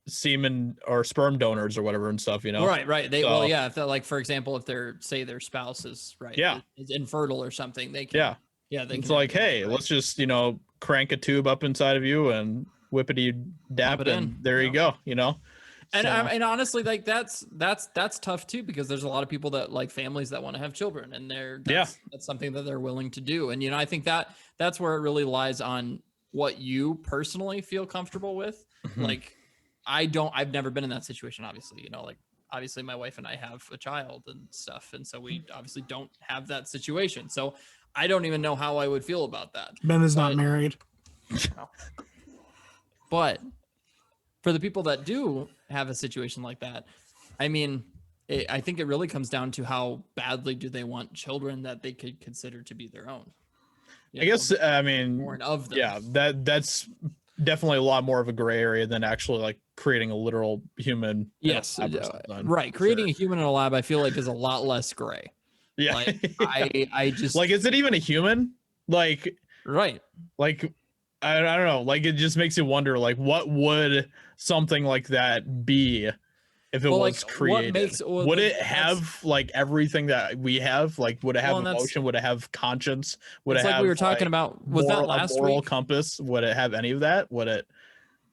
semen or sperm donors or whatever and stuff, right if they're like, for example, if their spouse is is infertile or something, they can they it's like, hey, let's just crank a tube up inside of you and whippity dap and there you go. And honestly, like that's tough too, because there's a lot of people that like families that want to have children, and that's something that they're willing to do. And I think that's where it really lies on what you personally feel comfortable with. Mm-hmm. Like I've never been in that situation, obviously, obviously my wife and I have a child and stuff. And so we obviously don't have that situation. So I don't even know how I would feel about that. Ben is not married. But for the people that do have a situation like that, I mean, I think it really comes down to how badly do they want children that they could consider to be their own. I guess, I mean, born of them. Yeah, that's definitely a lot more of a gray area than actually like creating a literal human. Yes, right. Creating a human in a lab, I feel like, is a lot less gray. Yeah, like, I just like, is it even a human? Like, right? Like, I don't know. Like, it just makes you wonder, like, what would something like that be if it was created? Would it have like everything that we have? Like, would it have emotion? Would it have conscience? Would it have, we were talking about? Was that last moral week? Compass? Would it have any of that? Would it?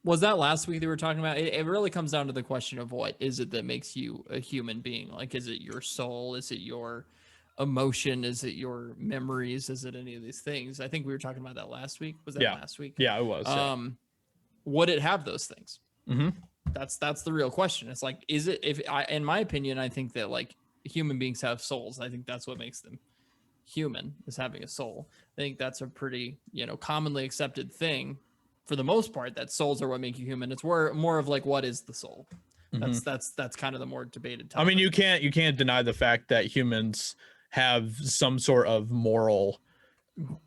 Was that last week that we were talking about? It really comes down to the question of what is it that makes you a human being? Like, is it your soul? Is it your emotion? Is it your memories? Is it any of these things? I think we were talking about that last week. Was that last week? Yeah, it was. Would it have those things? Mm-hmm. That's the real question. It's like, is it, in my opinion, I think that like human beings have souls. I think that's what makes them human, is having a soul. I think that's a pretty, commonly accepted thing for the most part, that souls are what make you human. It's more of like, what is the soul? That's kind of the more debated topic. I mean, you can't deny the fact that humans have some sort of moral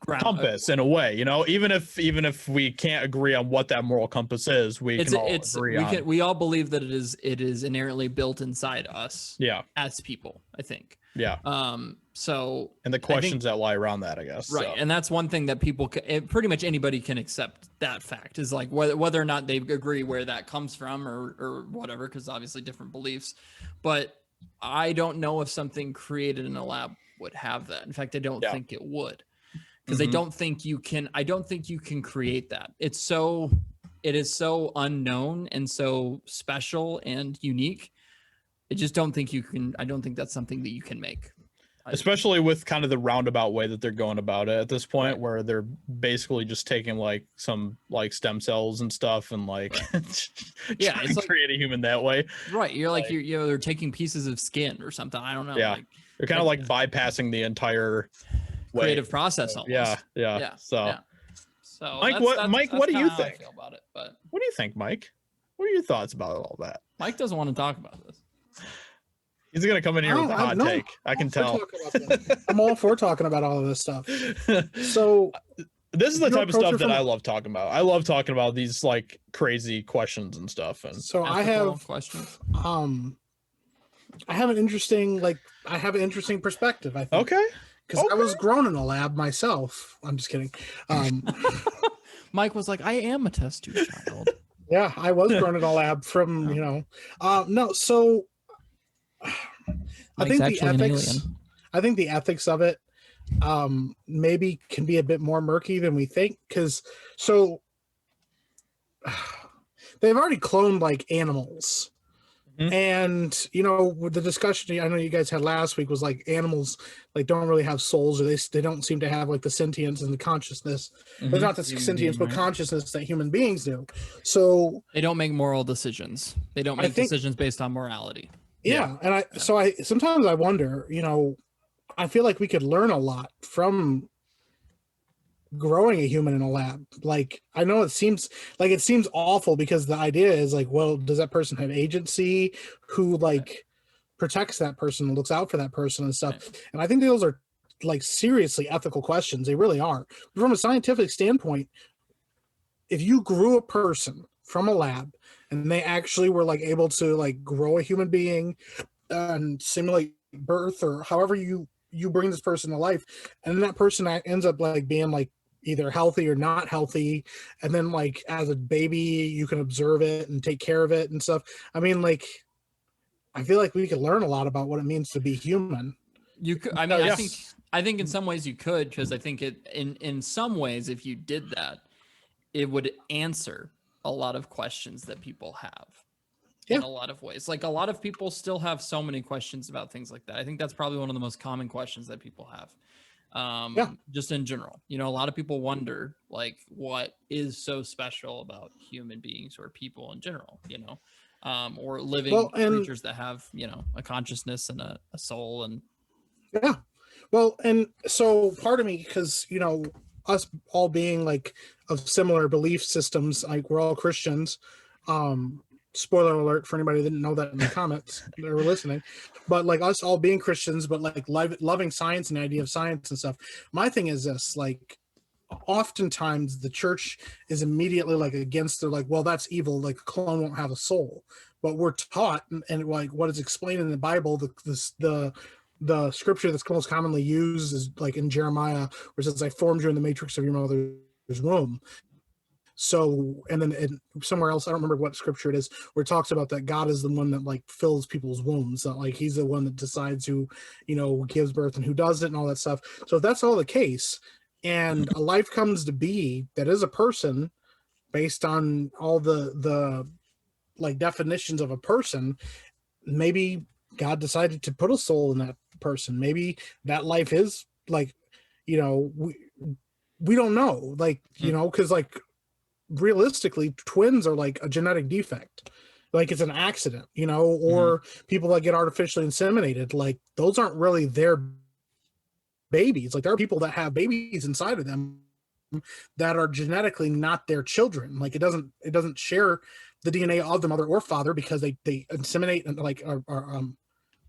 compass in a way, even if we can't agree on what that moral compass is, we can all agree on. We all believe that it is inherently built inside us. Yeah. As people, I think. Yeah. So. And the questions that lie around that, I guess. Right. So. And that's one thing that people, pretty much anybody can accept that fact, is like whether or not they agree where that comes from or whatever, because obviously different beliefs. But I don't know if something created in a lab would have that. In fact, I don't think it would. Because I don't think you can create that. It is so unknown and so special and unique. I just don't think you can. I don't think that's something that you can make. Especially with kind of the roundabout way that they're going about it at this point, right, where they're basically just taking like some like stem cells and stuff and like it's like, create a human that way. Right. You're like they're taking pieces of skin or something. I don't know. Yeah. They're kind of like bypassing the entire creative process almost. Yeah. So Mike, what do you think? I feel about it, but what do you think, Mike? What are your thoughts about all that? Mike doesn't want to talk about this. He's gonna come in here with a hot take. I can tell. I'm all for talking about all of this stuff. So this is the type of stuff that I love talking about. I love talking about these like crazy questions and stuff. And so I have questions. I have an interesting perspective, I think. Okay. Because I was grown in a lab myself. I'm just kidding. Mike was like, I am a test tube child. Yeah, I was grown in a lab from, no, so I think the ethics of it maybe can be a bit more murky than we think, because they've already cloned like animals. And with the discussion I know you guys had last week was like animals like don't really have souls, or they don't seem to have like the sentience and the consciousness, but not the sentience but consciousness that human beings do. So they don't make moral decisions. They don't make decisions based on morality. Yeah. And I sometimes I wonder, I feel like we could learn a lot from growing a human in a lab. Like, I know it seems awful, because the idea is like, well, does that person have agency? Who like protects that person and looks out for that person and stuff? Right. And I think those are like seriously ethical questions. They really are. But from a scientific standpoint, if you grew a person from a lab and they actually were like able to like grow a human being and simulate birth, or however you bring this person to life, and that person ends up like being like either healthy or not healthy, and then like as a baby you can observe it and take care of it and stuff. I mean, like, I feel like we could learn a lot about what it means to be human. You could. I mean, I think in some ways you could, because I think it in some ways, if you did that, it would answer a lot of questions that people have. In a lot of ways. Like, a lot of people still have so many questions about things like that. I think that's probably one of the most common questions that people have. Just in general, a lot of people wonder like, what is so special about human beings or people in general, or living creatures that have, a consciousness and a soul. And and so part of me, because us all being like of similar belief systems, like we're all Christians, spoiler alert for anybody who didn't know that in the comments that were listening, but like us all being Christians, but like loving science and the idea of science and stuff. My thing is this, like, oftentimes the church is immediately like against, they're like, well, that's evil, like a clone won't have a soul. But we're taught, and like what is explained in the Bible, the scripture that's most commonly used is like in Jeremiah, where it says, I formed you in the matrix of your mother's womb. So, and then somewhere else, I don't remember what scripture it is, where it talks about that God is the one that like fills people's wombs, that like he's the one that decides who, gives birth and who does it and all that stuff. So if that's all the case, and a life comes to be that is a person, based on all the like definitions of a person, maybe God decided to put a soul in that person. Maybe that life is like, we don't know, like, because like realistically twins are like a genetic defect, like it's an accident, or people that get artificially inseminated, like those aren't really their babies. Like there are people that have babies inside of them that are genetically not their children. Like it doesn't share the DNA of the mother or father, because they inseminate and like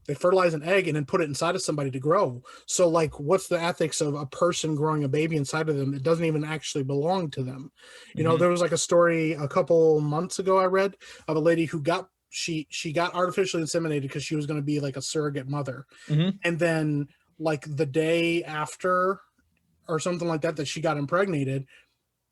they fertilize an egg and then put it inside of somebody to grow. So like, what's the ethics of a person growing a baby inside of them? It doesn't even actually belong to them. There was like a story a couple months ago I read of a lady who got artificially inseminated because she was going to be like a surrogate mother. And then like the day after or something like that she got impregnated,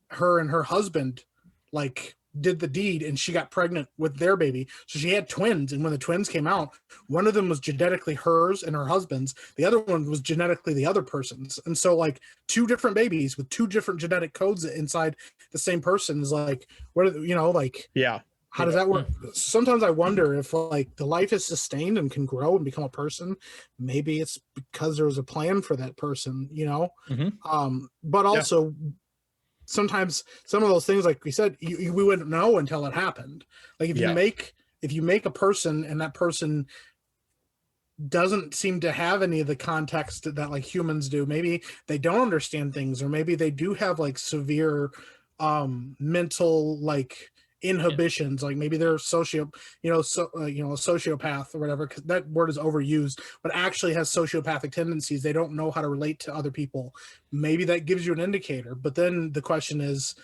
her and her husband like did the deed, and she got pregnant with their baby. So she had twins, and when the twins came out, one of them was genetically hers and her husband's, the other one was genetically the other person's. And so like two different babies with two different genetic codes inside the same person is like, what are like, yeah, how does that work? Sometimes I wonder if like the life is sustained and can grow and become a person, maybe it's because there was a plan for that person, but also sometimes some of those things, like we said, we wouldn't know until it happened. Like if you make a person and that person doesn't seem to have any of the context that like humans do, maybe they don't understand things, or maybe they do have like severe mental like inhibitions, like maybe they're a sociopath or whatever, because that word is overused, but actually has sociopathic tendencies. They don't know how to relate to other people. Maybe that gives you an indicator. But then the question is,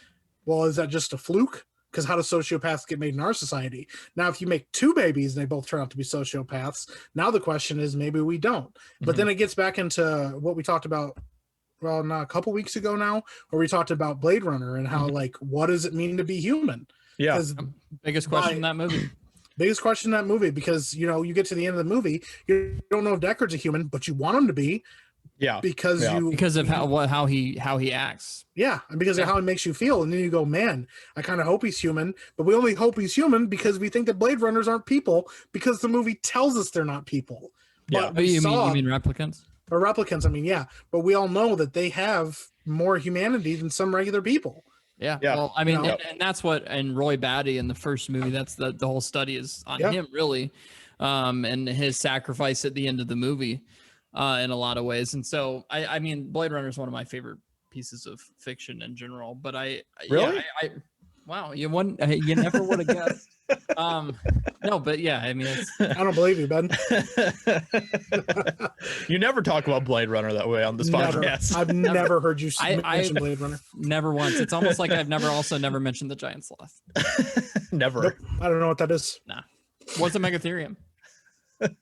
well, is that just a fluke? Because how do sociopaths get made in our society? Now, if you make two babies and they both turn out to be sociopaths, now the question is, maybe we don't. But then it gets back into what we talked about, well, not a couple weeks ago now, where we talked about Blade Runner and how like, what does it mean to be human? Yeah. Biggest question in that movie. Biggest question in that movie, because you get to the end of the movie, you don't know if Deckard's a human, but you want him to be. Yeah. Because of how he acts. Yeah, and because of how it makes you feel. And then you go, man, I kind of hope he's human, but we only hope he's human because we think that Blade Runners aren't people, because the movie tells us they're not people. Yeah. But you mean replicants? Or replicants, I mean, yeah. But we all know that they have more humanity than some regular people. Yeah. Well, I mean, and that's what, and Roy Batty in the first movie, that's the whole study is on him, really, and his sacrifice at the end of the movie, in a lot of ways. And so, I mean, Blade Runner is one of my favorite pieces of fiction in general. But wow, you never would have guessed. No, but yeah, I mean, I don't believe you, Ben. You never talk about Blade Runner that way on this podcast. I've never heard you mention Blade Runner. Never once. It's almost like I've never mentioned the Giant Sloth. Never. Nope. I don't know what that is. Nah. What's a megatherium? But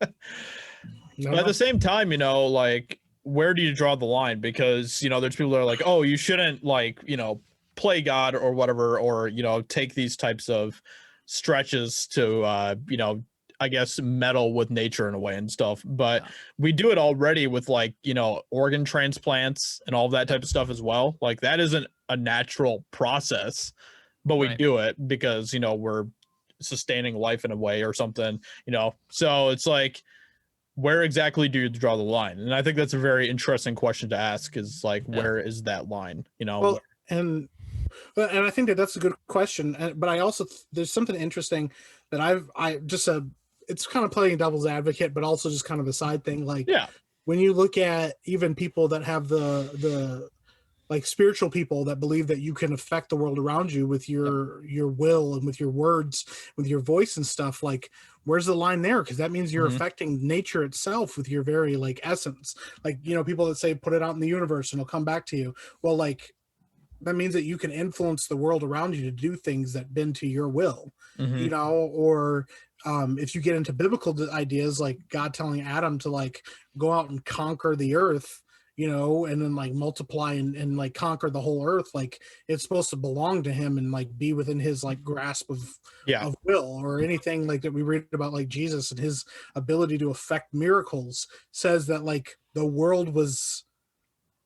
at the same time, like, where do you draw the line? Because, there's people that are like, oh, you shouldn't like, play God or whatever, or, take these types of stretches to I guess meddle with nature in a way and stuff. But we do it already with like organ transplants and all that type of stuff as well. Like that isn't a natural process, but we do it because we're sustaining life in a way or something. So it's like, where exactly do you draw the line? And I think that's a very interesting question to ask, is like, where is that line? Well, and I think that's a good question. But I also, there's something interesting that it's kind of playing devil's advocate, but also just kind of a side thing. Like, when you look at even people that have the like spiritual people that believe that you can affect the world around you with your will and with your words, with your voice and stuff, like, where's the line there? Because that means you're affecting nature itself with your very like essence. Like, people that say, put it out in the universe and it'll come back to you. Well, like, that means that you can influence the world around you to do things that bend to your will, or if you get into biblical ideas, like God telling Adam to like go out and conquer the earth, and then like multiply and like conquer the whole earth. Like it's supposed to belong to him and like be within his like grasp of will, or anything like that we read about like Jesus and his ability to affect miracles says that like the world was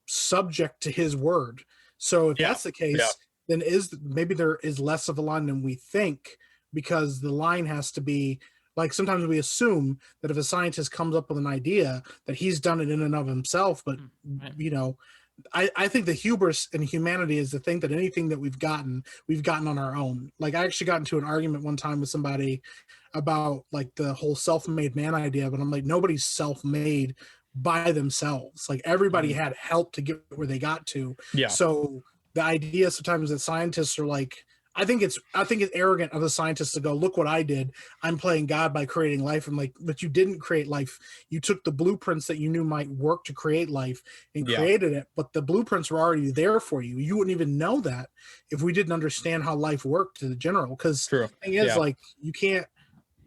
subject to his word. So if that's the case, then maybe there is less of a line than we think, because the line has to be like, sometimes we assume that if a scientist comes up with an idea that he's done it in and of himself, but I think the hubris in humanity is to think that anything that we've gotten on our own. Like, I actually got into an argument one time with somebody about like the whole self-made man idea, but I'm like, nobody's self-made by themselves. Like, everybody had help to get where they got to. Yeah. So the idea sometimes that scientists are like, I think it's arrogant of the scientists to go, look what I did. I'm playing God by creating life. I'm like, but you didn't create life. You took the blueprints that you knew might work to create life and created it. But the blueprints were already there for you. You wouldn't even know that if we didn't understand how life worked to the general. Because the thing is, like, you can't,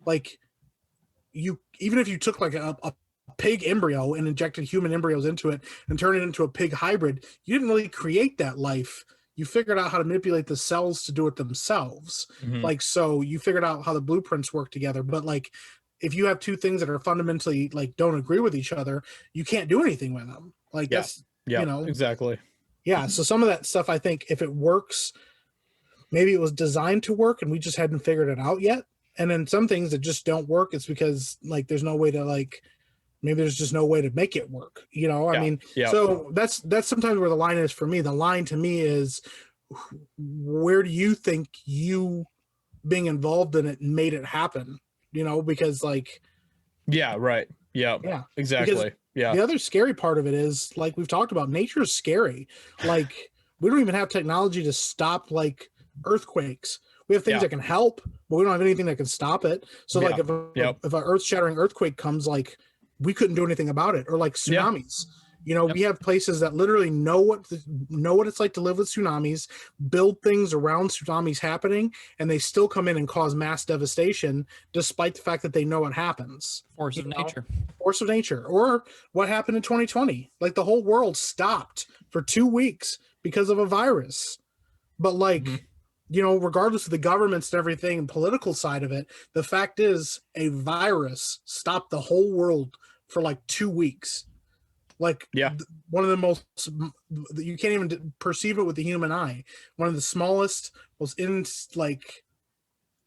like, even if you took like a pig embryo and injected human embryos into it and turned it into a pig hybrid, you didn't really create that life. You figured out how to manipulate the cells to do it themselves. Like, so you figured out how the blueprints work together. But like, if you have two things that are fundamentally like don't agree with each other, you can't do anything with them. Like, that's, you know, exactly. Yeah. So some of that stuff, I think if it works, maybe it was designed to work and we just hadn't figured it out yet. And then some things that just don't work, it's because like, there's no way to like, maybe there's just no way to make it work, you know? I mean, so that's sometimes where the line is for me. The line to me is, where do you think you being involved in it made it happen? You know, because like, exactly. Because the other scary part of it is, like we've talked about, nature is scary. Like, we don't even have technology to stop like earthquakes. We have things that can help, but we don't have anything that can stop it. So like if an earth-shattering earthquake comes, like, we couldn't do anything about it. Or like tsunamis. You know, we have places that literally know what it's like to live with tsunamis, build things around tsunamis happening, and they still come in and cause mass devastation, despite the fact that they know it happens. Force of nature. Or what happened in 2020? Like, the whole world stopped for 2 weeks because of a virus. But like, you know, regardless of the governments and everything and political side of it, the fact is a virus stopped the whole world for like 2 weeks. Like, one of the most, you can't even perceive it with the human eye. One of the smallest, most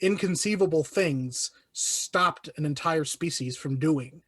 inconceivable things stopped an entire species from doing.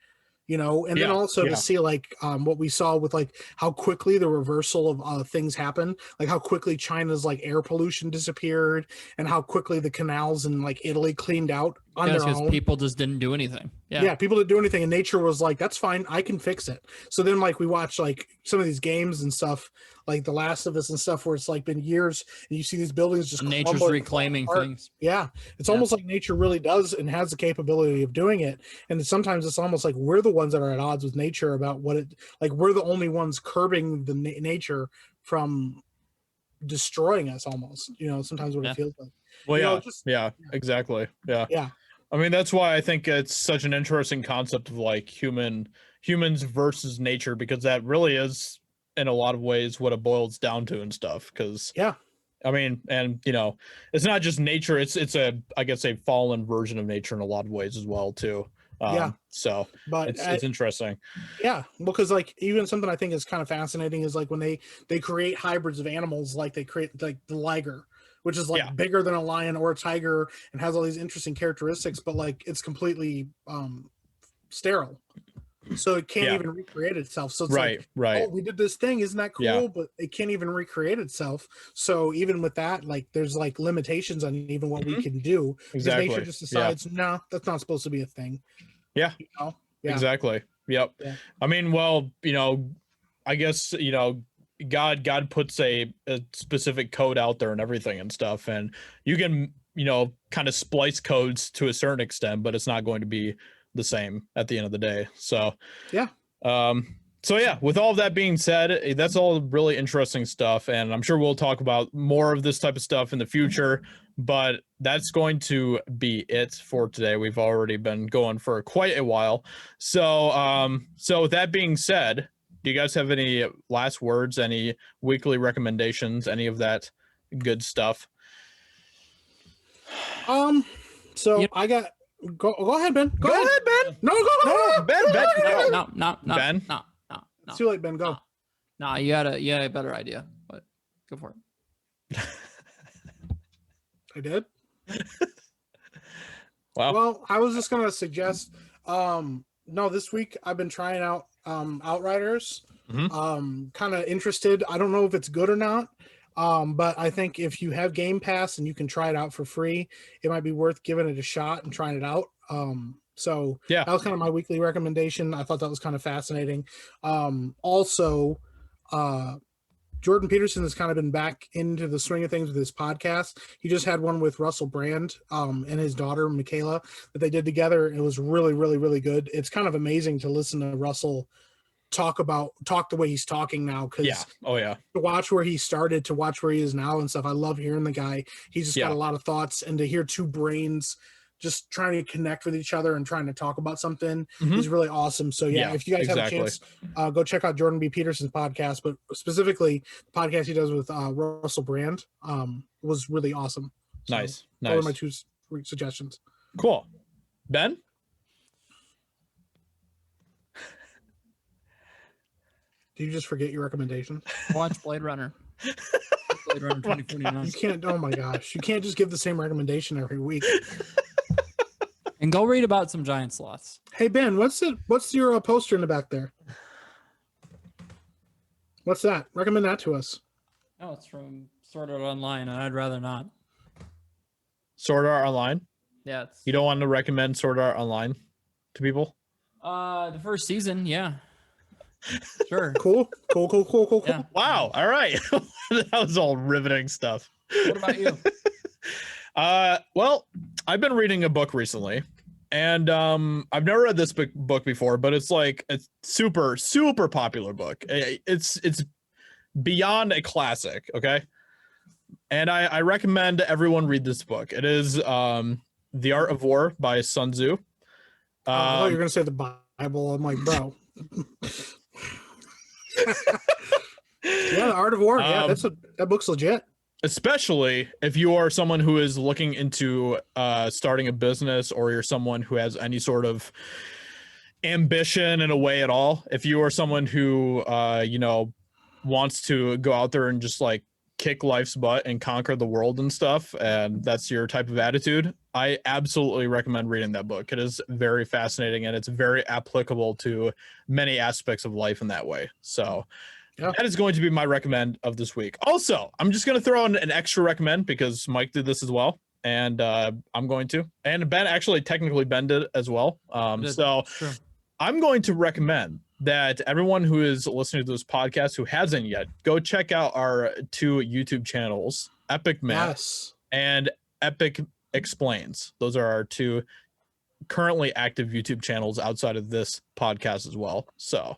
You know, and then also to see like what we saw with like how quickly the reversal of things happened, like how quickly China's like air pollution disappeared and how quickly the canals in like Italy cleaned out on their own. People just didn't do anything. People didn't do anything, and nature was like, that's fine, I can fix it. So then like we watch like some of these games and stuff, like The Last of Us and stuff, where it's like been years and you see these buildings just nature's reclaiming things. It's almost like nature really does and has the capability of doing it. And sometimes it's almost like we're the ones that are at odds with nature about what it, like, we're the only ones curbing the nature from destroying us almost, you know, sometimes what it feels like. Well, exactly. I mean, that's why I think it's such an interesting concept of like humans versus nature, because that really is in a lot of ways what it boils down to and stuff. Because I mean, and you know, it's not just nature, it's I guess a fallen version of nature in a lot of ways as well too. So but it's interesting. Because like, even something I think is kind of fascinating is like when they create hybrids of animals, like they create like the liger, which is like bigger than a lion or a tiger and has all these interesting characteristics, but like it's completely sterile, so it can't even recreate itself. So it's like, oh, we did this thing, isn't that cool? But it can't even recreate itself. So even with that, like, there's like limitations on even what we can do, because nature just decides, no, that's not supposed to be a thing. You know? Exactly. I mean, well, you know, I guess, you know, God puts a specific code out there and everything and stuff, and you can, you know, kind of splice codes to a certain extent, but it's not going to be the same at the end of the day. So with all of that being said, that's all really interesting stuff, and I'm sure we'll talk about more of this type of stuff in the future, but that's going to be it for today. We've already been going for quite a while. So with that being said, do you guys have any last words, any weekly recommendations, any of that good stuff? So I got, go ahead, Ben. Go ahead, Ben. No, Ben. No. Ben? No. It's too late, Ben. Go. No, you had a better idea, but go for it. I did. Wow. Well, I was just gonna suggest. No, this week I've been trying out Outriders. Kind of interested. I don't know if it's good or not. But I think if you have Game Pass and you can try it out for free, it might be worth giving it a shot and trying it out. So yeah, that was kind of my weekly recommendation. I thought that was kind of fascinating. Also, Jordan Peterson has kind of been back into the swing of things with his podcast. He just had one with Russell Brand and his daughter, Michaela, that they did together. It was really, really, really good. It's kind of amazing to listen to Russell talk the way he's talking now, because to watch where he started to watch where he is now and stuff. I love hearing the guy. He's just got a lot of thoughts, and to hear two brains just trying to connect with each other and trying to talk about something is really awesome. So if you guys have a chance, go check out Jordan B. Peterson's podcast, but specifically the podcast he does with Russell Brand was really awesome. So nice. Those are my two suggestions. Cool. Ben? Did you just forget your recommendation? Watch Blade Runner. Blade Runner 2049. You can't. Oh my gosh! You can't just give the same recommendation every week. And go read about some giant sloths. Hey Ben, what's your poster in the back there? What's that? Recommend that to us. Oh, it's from Sword Art Online, and I'd rather not. Sword Art Online? Yeah. You don't want to recommend Sword Art Online to people? The first season, yeah. Sure. Cool. Yeah. Wow. All right. That was all riveting stuff. What about you? Well, I've been reading a book recently, and I've never read this book before, but it's like a super, super popular book. It's beyond a classic. Okay. And I recommend everyone read this book. It is The Art of War by Sun Tzu. I thought you were going to say the Bible. I'm like, bro. Yeah, The Art of War. Yeah, that book's legit. Especially if you are someone who is looking into starting a business, or you're someone who has any sort of ambition in a way at all. If you are someone who wants to go out there and just like kick life's butt and conquer the world and stuff, and that's your type of attitude, I absolutely recommend reading that book. It is very fascinating, and it's very applicable to many aspects of life in that way. So that is going to be my recommend of this week. Also, I'm just going to throw in an extra recommend because Mike did this as well, and I'm going to. And Ben, actually, technically Ben did as well. Sure. I'm going to recommend that everyone who is listening to this podcast who hasn't yet, go check out our two YouTube channels, EpicMan and Epic Explains. Those are our two currently active YouTube channels outside of this podcast as well. So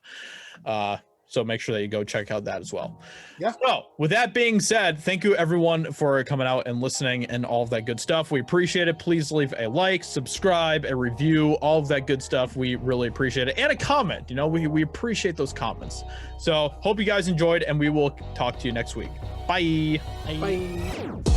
make sure that you go check out that as well. Yeah. So with that being said, thank you everyone for coming out and listening and all of that good stuff. We appreciate it. Please leave a like, subscribe, a review, all of that good stuff. We really appreciate it. And a comment. We appreciate those comments. So hope you guys enjoyed, and we will talk to you next week. Bye. Bye.